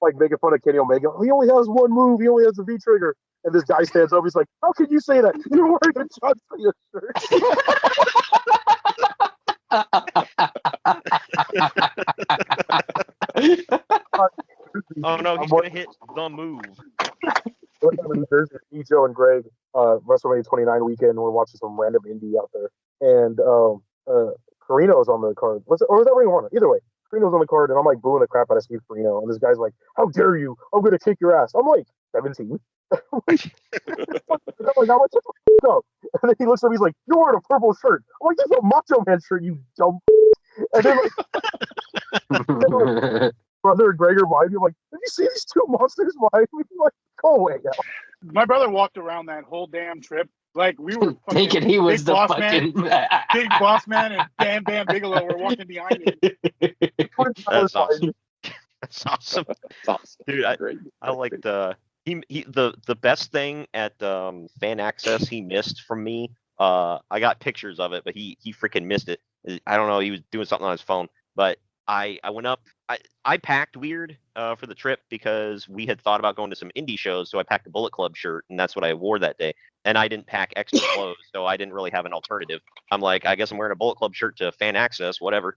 like making fun of Kenny Omega. He only has one move. He only has a V trigger. And this guy stands up. He's like, "How can you say that? You're wearing a John Cena shirt." Oh no, he's gonna hit the move. One time in New Jersey, me, Joe, and Greg, WrestleMania 29 weekend, we're watching some random indie out there, and Carino's on the card. Was that Ring of Honor? Either way, Carino's on the card, and I'm like booing the crap out of Steve Carino, and this guy's like, "How dare you? I'm gonna kick your ass." I'm like, 17. I'm like, no. And then he looks at me, he's like, "You're wearing a purple shirt." I'm like, "That's a Macho Man shirt, you dumb." And then like, brother Gregor behind me, I'm like, "Have you seen these two monsters behind me?" I'm like, "Go away now." My brother walked around that whole damn trip like we were thinking he was the fucking Big Boss Man and Bam Bam Bigelow were walking behind him. That's awesome. That's awesome. That's awesome. Dude, I liked the best thing at fan access he missed from me. I got pictures of it, but he freaking missed it. I don't know, he was doing something on his phone, but I went up. I packed weird for the trip because we had thought about going to some indie shows, so I packed a Bullet Club shirt, and that's what I wore that day. And I didn't pack extra clothes, so I didn't really have an alternative. I'm like, I guess I'm wearing a Bullet Club shirt to fan access, whatever.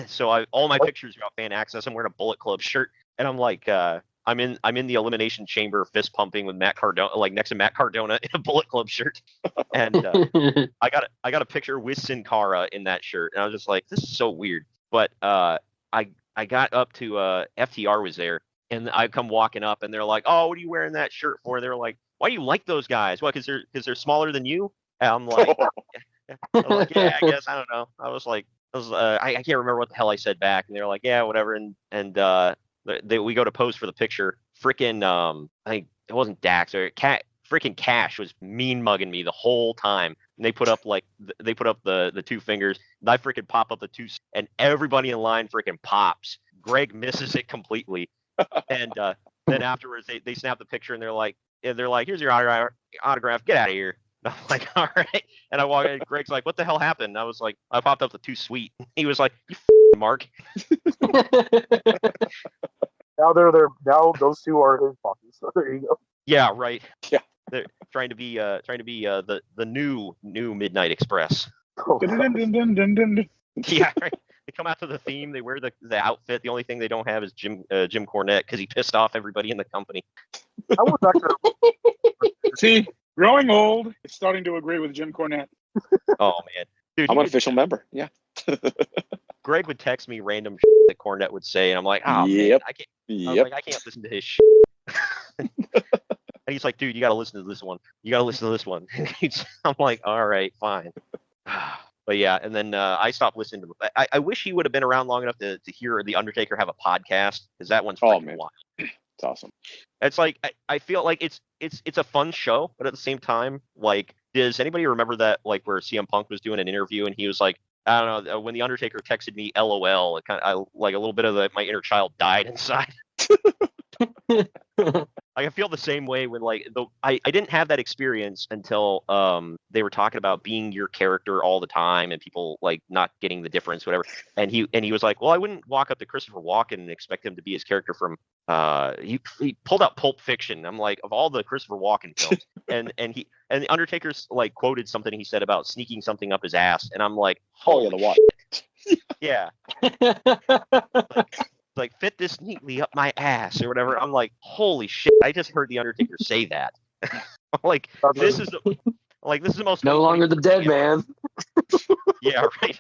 So all my pictures are about fan access. I'm wearing a Bullet Club shirt, and I'm like, I'm in the elimination chamber, fist pumping with Matt Cardona, like next to Matt Cardona in a Bullet Club shirt, and I got a picture with Sin Cara in that shirt, and I was just like, this is so weird. But I got up to FTR was there, and I come walking up, and they're like, "Oh, what are you wearing that shirt for?" They're like, "Why do you like those guys? What? Because they're smaller than you?" And I'm like, "Yeah, I guess I don't know." I can't remember what the hell I said back, and they're like, "Yeah, whatever." And we go to pose for the picture. Freaking I think it wasn't Dax or freaking Cash was mean mugging me the whole time. And they put up the two fingers. And I freaking pop up the two, and everybody in line freaking pops. Greg misses it completely, and then afterwards they snap the picture, and they're like, "Here's your autograph. Get out of here." And I'm like, "All right." And I walk in. Greg's like, "What the hell happened?" And I was like, "I popped up the too sweet." He was like, "You Mark." Now now those two are his pockets. So there you go. Yeah, right. Yeah. They're trying to be the new Midnight Express. Oh, Yeah, right. They come out to the theme. They wear the outfit. The only thing they don't have is Jim Cornette because he pissed off everybody in the company. I was actually See, growing old, it's starting to agree with Jim Cornette. Oh man, dude, I'm an official member. Yeah. Greg would text me random shit that Cornette would say, and I'm like, "Oh man, I can't." I was like, "I can't listen to his shit." And he's like, "Dude, you got to listen to this one. You got to listen to this one." I'm like, "All right, fine." But yeah, and then I stopped listening to. I wish he would have been around long enough to hear the Undertaker have a podcast, because that one's freaking wild. It's awesome. It's like I feel like it's a fun show, but at the same time, like, does anybody remember that, like, where CM Punk was doing an interview and he was like, I don't know, when the Undertaker texted me LOL, it kind of like a little bit of my inner child died inside. I feel the same way when, like, I didn't have that experience until they were talking about being your character all the time and people like not getting the difference, whatever. And he was like, well, I wouldn't walk up to Christopher Walken and expect him to be his character from he pulled out Pulp Fiction. I'm like, of all the Christopher Walken films, and the Undertaker's like quoted something he said about sneaking something up his ass, and I'm like, oh yeah, the watch. Yeah. like, fit this neatly up my ass or whatever. I'm like, holy shit! I just heard the Undertaker say that. Like, this is the most No longer the dead man. Yeah, right.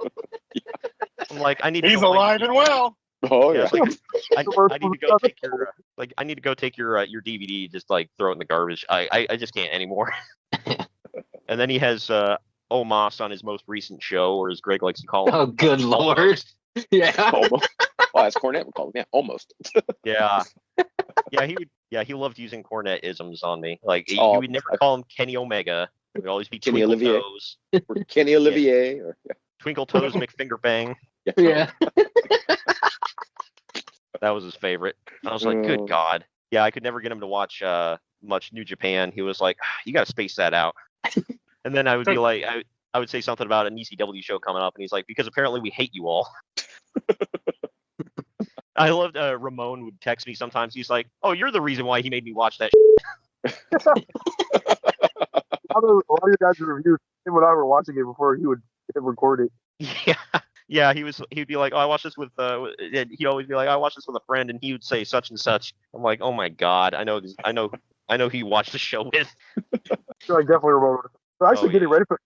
I'm like, I need to He's go alive and well. Oh Yeah, yeah. it's like, I need to go take your I need to go take your DVD, just like throw it in the garbage. I just can't anymore. And then he has Omos on his most recent show, or as Greg likes to call him. Oh, good lord. Yeah. Almost. Oh, that's Cornette. We call him. Yeah, almost. Yeah. He loved using Cornette isms on me. Like he Oh, would never call him Kenny Omega. It would always be Kenny Twinkle Olivier. Toes. Or Kenny Olivier. Or, yeah. Twinkle Toes McFinger Bang. Yeah. That was his favorite. I was like, good God. Yeah, I could never get him to watch much New Japan. He was like, you got to space that out. And then I would be like, I would say something about an ECW show coming up, and he's like, because apparently we hate you all. I loved Ramon would text me sometimes. He's like, oh, you're the reason why he made me watch that shit. A lot of your guys' reviews, him and I were watching it before he would hit record it. Yeah, he'd be like, oh, I watched this with he'd always be like, I watched this with a friend, and he would say such and such. I'm like, oh my God, I know who you watched the show with. So I definitely remember. But actually, getting yeah. ready for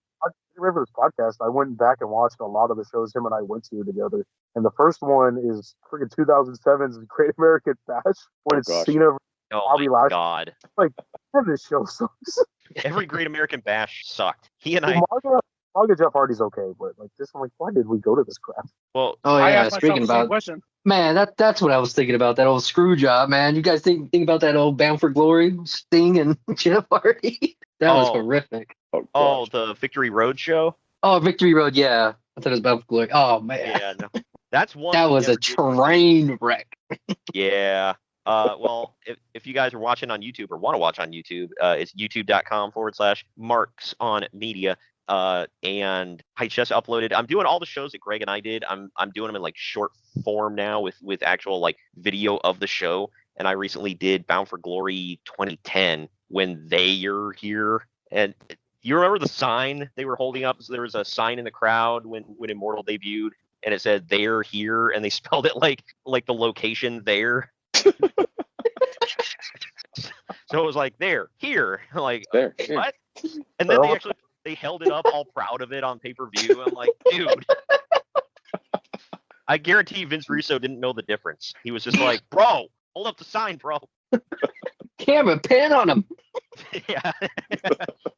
this podcast, I went back and watched a lot of the shows him and I went to together. And the first one is freaking 2007's Great American Bash when it's Cena. Oh Bobby my Lashley. God. Like, man, this show sucks. Every Great American Bash sucked. He and I. Manga Jeff Hardy's okay, but like this, I'm like, why did we go to this crap? Well, Oh I yeah, asked myself speaking the same about question. man, that's what I was thinking about, that old screw job, man. You guys think about that old Bound for Glory, Sting and Jeff Hardy? That was horrific. Oh, the Victory Road show? Oh, Victory Road, yeah. I thought it was Bound for Glory. Oh man. Yeah, no. That's one. That was a train wreck. Yeah. Well, if you guys are watching on YouTube or want to watch on YouTube, it's youtube.com/Marks on Media. And I just uploaded. I'm doing all the shows that Greg and I did. I'm doing them in like short form now with actual like video of the show. And I recently did Bound for Glory 2010 when they're here. And you remember the sign they were holding up? So there was a sign in the crowd when Immortal debuted, and it said "They're here," and they spelled it like the location there. So it was like "They're here," like There. what? And then they held it up all proud of it on pay-per-view. I'm like, dude. I guarantee Vince Russo didn't know the difference. He was just like, bro, hold up the sign, bro. Camera, pan on him. Yeah.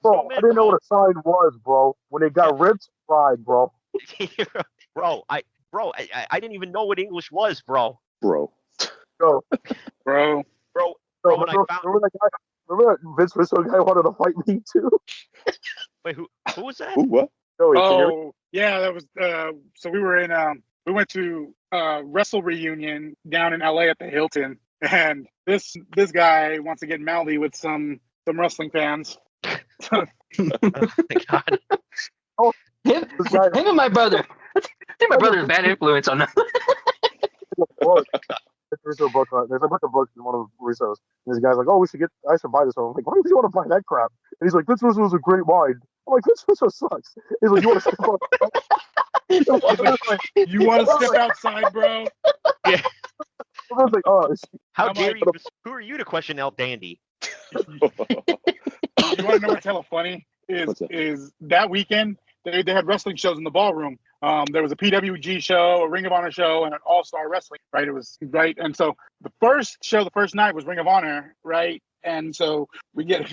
Bro, I didn't know what a sign was, bro. When it got ripped, fried, bro. Bro, I didn't even know what English was, bro. Yo, Bro. When I found... remember that Vince Russo guy wanted to fight me too? Wait, who was that? Who, what? Oh, yeah, that was so we were in we went to Wrestle Reunion down in LA at the Hilton, and this guy wants to get mouthy with some wrestling fans. Oh my God. Him and my brother. I think my brother is a bad influence on them. There's a bunch of books in one of Russo's. And this guy's like, "Oh, I should buy this one." I'm like, "Why would you want to buy that crap?" And he's like, "Vince Russo was a great mind." I'm like, "Vince Russo sucks." He's like, "You want to step up?" You want to step outside, bro? Yeah. I was like, "Oh, How dare you? Who are you to question El Dandy? You want to know what's hella funny? Is that weekend they had wrestling shows in the ballroom. There was a PWG show, a Ring of Honor show, and an All-Star Wrestling, right? It was right. And so the first night was Ring of Honor, right? And so we go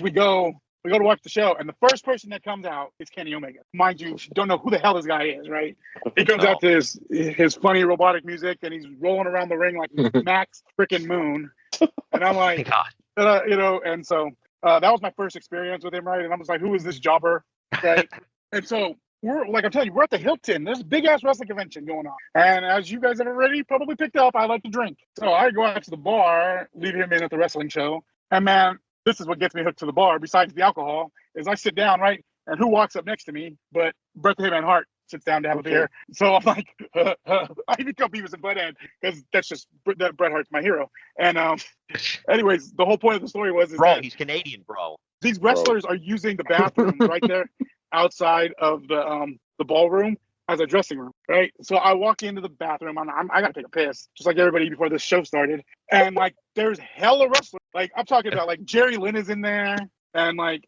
to watch the show, and the first person that comes out is Kenny Omega. Mind you don't know who the hell this guy is, right? He comes out to his funny robotic music, and he's rolling around the ring like Max freaking Moon. And I'm like, God. And so that was my first experience with him, right? And I'm just like, who is this jobber, right? And so I'm telling you, we're at the Hilton. There's a big ass wrestling convention going on. And as you guys have already probably picked up, I like to drink. So I go out to the bar, leave him in at the wrestling show. And man, this is what gets me hooked to the bar, besides the alcohol, is I sit down, right? And who walks up next to me? But Bret the Hitman Hart sits down to have a beer. So I'm like, I even call Beavis and Butthead, because that's just that Bret Hart's my hero. And anyways, the whole point of the story was He's Canadian, bro. These wrestlers are using the bathroom right there outside of the ballroom, as a dressing room, right? So I walk into the bathroom. I gotta take a piss, just like everybody before this show started. And like, there's hella wrestlers. Like I'm talking about, like Jerry Lynn is in there, and like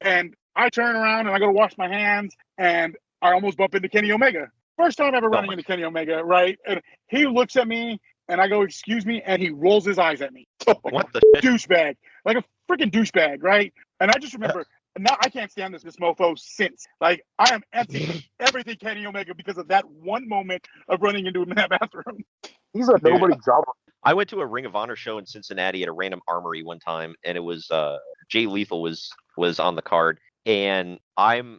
and I turn around and I go to wash my hands, and I almost bump into Kenny Omega. First time ever running into Kenny Omega, right? And he looks at me, and I go, "Excuse me," and he rolls his eyes at me. What the shit? Douchebag, like a freaking douchebag, right? And I just remember. Now I can't stand this mofo since. Like I am empty everything Kenny Omega because of that one moment of running into him in that bathroom. He's a nobody jobber. I went to a Ring of Honor show in Cincinnati at a random armory one time, and it was Jay Lethal was on the card, and I'm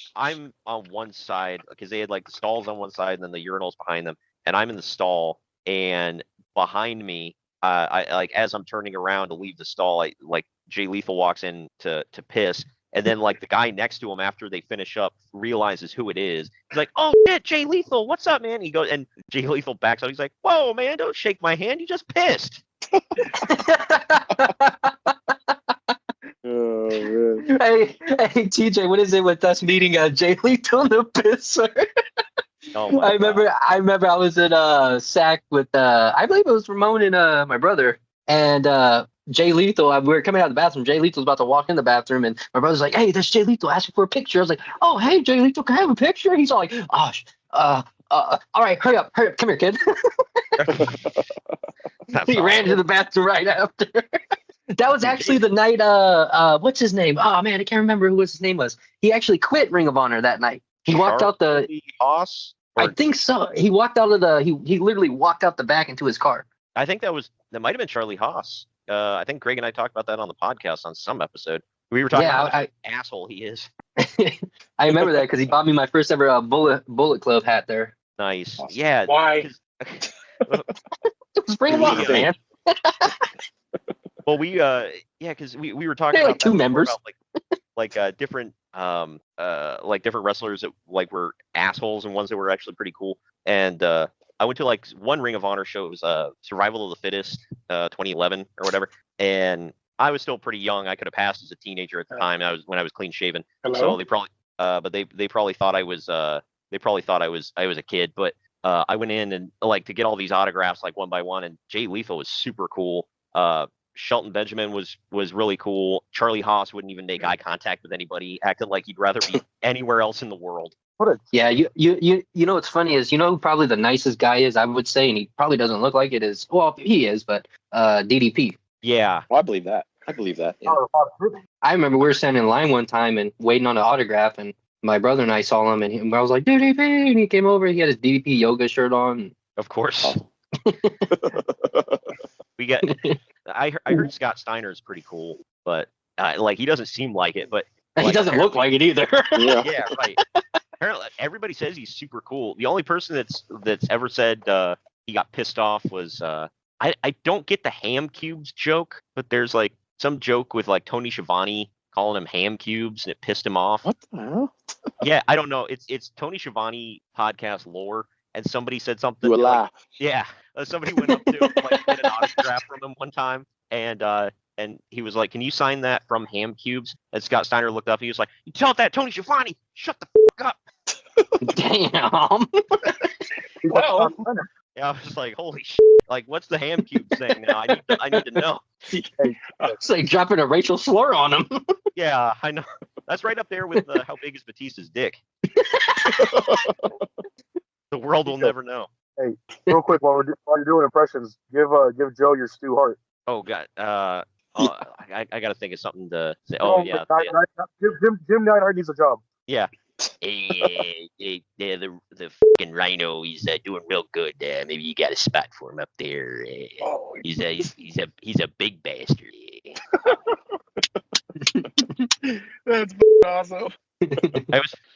on one side because they had like the stalls on one side and then the urinals behind them, and I'm in the stall, and behind me, I like as I'm turning around to leave the stall, like Jay Lethal walks in to piss. And then, like, the guy next to him, after they finish up, realizes who it is. He's like, "Oh, shit, Jay Lethal, what's up, man?" He goes, and Jay Lethal backs out. He's like, "Whoa, man, don't shake my hand. You just pissed." Oh, man. Hey, TJ, what is it with us meeting Jay Lethal the pisser? Oh my I remember I was at SAC with I believe it was Ramon and my brother, and Jay Lethal. We were coming out of the bathroom. Jay Lethal was about to walk in the bathroom, and my brother's like, "Hey, there's Jay Lethal asking for a picture." I was like, "Oh, hey, Jay Lethal, can I have a picture?" He's all like, "Oh, all right, hurry up, come here, kid." He ran to the bathroom right after. That was actually the night. What's his name? Oh man, I can't remember who his name was. He actually quit Ring of Honor that night. He walked out the. Hoss. I think so. He walked out of the. He literally walked out the back into his car. I think that might have been Charlie Haas. I think Greg and I talked about that on the podcast on some episode. We were talking about how asshole he is. I remember that because he bought me my first ever Bullet Club hat there. Nice. Yeah. Why? It was Ring of Honor, man. Well, because we were talking They're about like two members, about, different different wrestlers that like were assholes and ones that were actually pretty cool. And I went to like one Ring of Honor show. It was Survival of the Fittest, 2011 or whatever. And I was still pretty young. I could have passed as a teenager at the time. I was clean shaven. Hello? So they probably, but they probably thought I was I was a kid. But I went in and like to get all these autographs like one by one. And Jay Lethal was super cool. Shelton Benjamin was really cool. Charlie Haas wouldn't even make eye contact with anybody. Acted like he'd rather be anywhere else in the world. Yeah, you know what's funny is who probably the nicest guy is, I would say, and he probably doesn't look like it is. Well, he is, but DDP. Yeah, Well, I believe that. Yeah. I remember we were standing in line one time and waiting on an autograph, and my brother and I saw him, and I was like, DDP, and he came over. He had his DDP yoga shirt on. of course. We got. I heard Scott Steiner is pretty cool, but like he doesn't seem like it. But He like, doesn't look like it either. Yeah. yeah, right. Apparently, everybody says he's super cool. The only person that's ever said he got pissed off was I don't get the ham cubes joke, but there's like some joke with like Tony Schiavone calling him ham cubes and it pissed him off. What the hell? Yeah, I don't know. It's Tony Schiavone podcast lore, and somebody said something. Do a like, lie. yeah, somebody went up to him like get an autograph from him one time, and he was like, "Can you sign that from Ham Cubes?" And Scott Steiner looked up and he was like, "You tell that Tony Schiavone, shut the fuck up." Damn. Well, Yeah, I was like, "Holy shit! Like, what's the Ham Cubes thing now? I need to know." It's like dropping a racial slur on him. Yeah, I know. That's right up there with how big is Batista's dick. The world will never know. Hey, real quick, while you're doing impressions, give Joe your Stu Hart. Oh God. I got to think of something to say. Oh yeah. Jim Neidhart needs a job. Yeah. Hey, the fucking Rhino, he's doing real good. Maybe you got a spot for him up there. He's a big bastard. that's awesome.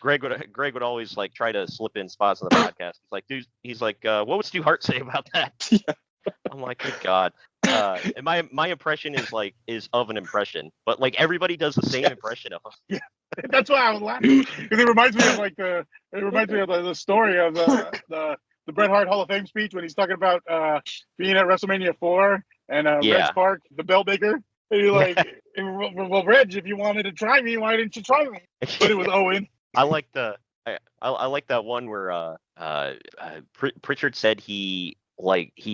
Greg would always like try to slip in spots on the podcast. He's like, dude, what would Stu Hart say about that? I'm like, good God. And my impression is of an impression, but like everybody does the same impression of him. Yeah, that's why I was laughing because it reminds me of the story of the Bret Hart Hall of Fame speech when he's talking about being at WrestleMania 4 and Reg Park, the Bellmaker. And you're like, well, Reg, if you wanted to try me, why didn't you try me? But it was Owen. I like the I like that one where Pritchard said he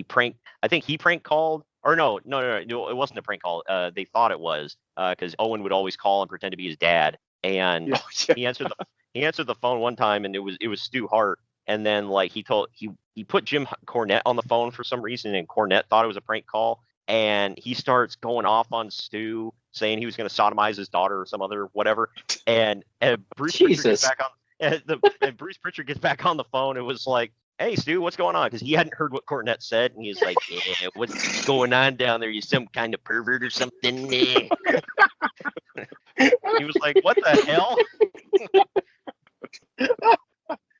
prank. I think he prank called. Or no, it wasn't a prank call. They thought it was because Owen would always call and pretend to be his dad, and he answered the phone one time, and it was Stu Hart, and then like he put Jim Cornette on the phone for some reason, and Cornette thought it was a prank call, and he starts going off on Stu, saying he was going to sodomize his daughter or some other whatever, and Bruce Pritchard gets back on, and Bruce Pritchard gets back on the phone and was like, "Hey, Stu, what's going on?" Because he hadn't heard what Cornette said, and he's like, "Yeah, what's going on down there? You some kind of pervert or something?" He was like, "What the hell?"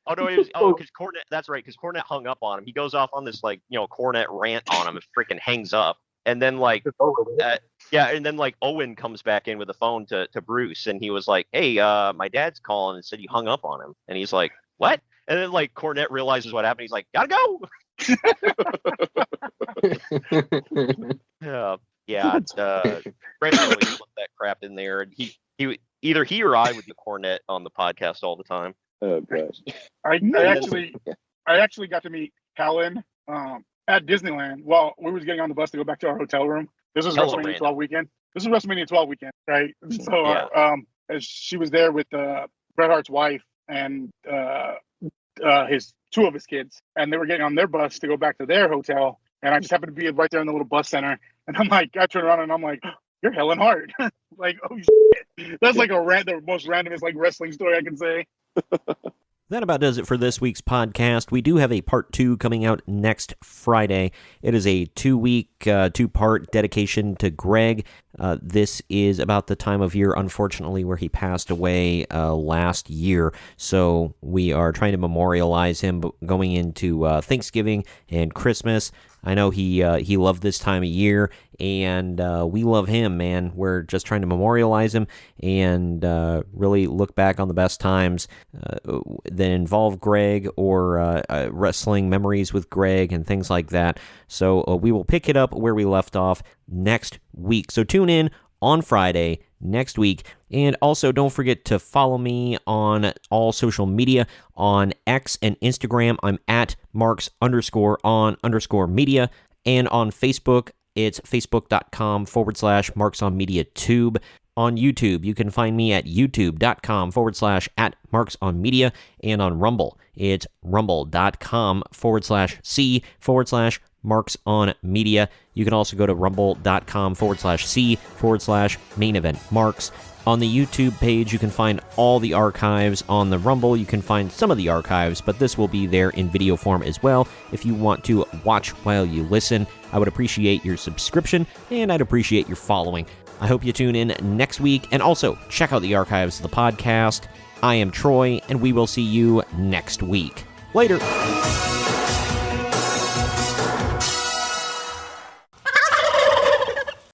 Oh no, because Cornette. That's right, because Cornette hung up on him. He goes off on this Cornette rant on him and freaking hangs up, and then and then Owen comes back in with the phone to Bruce, and he was like, "Hey, my dad's calling and said you hung up on him," and he's like, "What?" And then Cornette realizes what happened. He's like, "Gotta go." Brett always put that crap in there, and either he or I would get Cornette on the podcast all the time. Oh gosh. I actually got to meet Helen at Disneyland while we was getting on the bus to go back to our hotel room. This was WrestleMania 12 weekend. Right? So she was there with Bret Hart's wife and his two of his kids, and they were getting on their bus to go back to their hotel, and I just happened to be right there in the little bus center, and I'm like, I turn around and I'm like, "You're Helen Hart." Like, oh shit. That's like the most randomest wrestling story I can say. That about does it for this week's podcast. We do have a part 2 coming out next Friday. It is a 2-week, 2-part dedication to Greg. This is about the time of year, unfortunately, where he passed away last year. So we are trying to memorialize him going into Thanksgiving and Christmas. I know he loved this time of year, and we love him, man. We're just trying to memorialize him and really look back on the best times that involve Greg or wrestling memories with Greg and things like that. So we will pick it up where we left off next week. So tune in on Friday next week. And also, don't forget to follow me on all social media. On X and Instagram, I'm at marks_on_media. And on Facebook, it's facebook.com/marksonmediatube. On YouTube, you can find me at youtube.com/@marksonmedia. And on Rumble, it's rumble.com/c/marksonmedia. You can also go to rumble.com/c/main event marks. On the YouTube page, you can find all the archives. On the Rumble, you can find some of the archives, but this will be there in video form as well if you want to watch while you listen. I would appreciate your subscription, and I'd appreciate your following. I hope you tune in next week, and also check out the archives of the podcast. I am Troy, and we will see you next week. Later!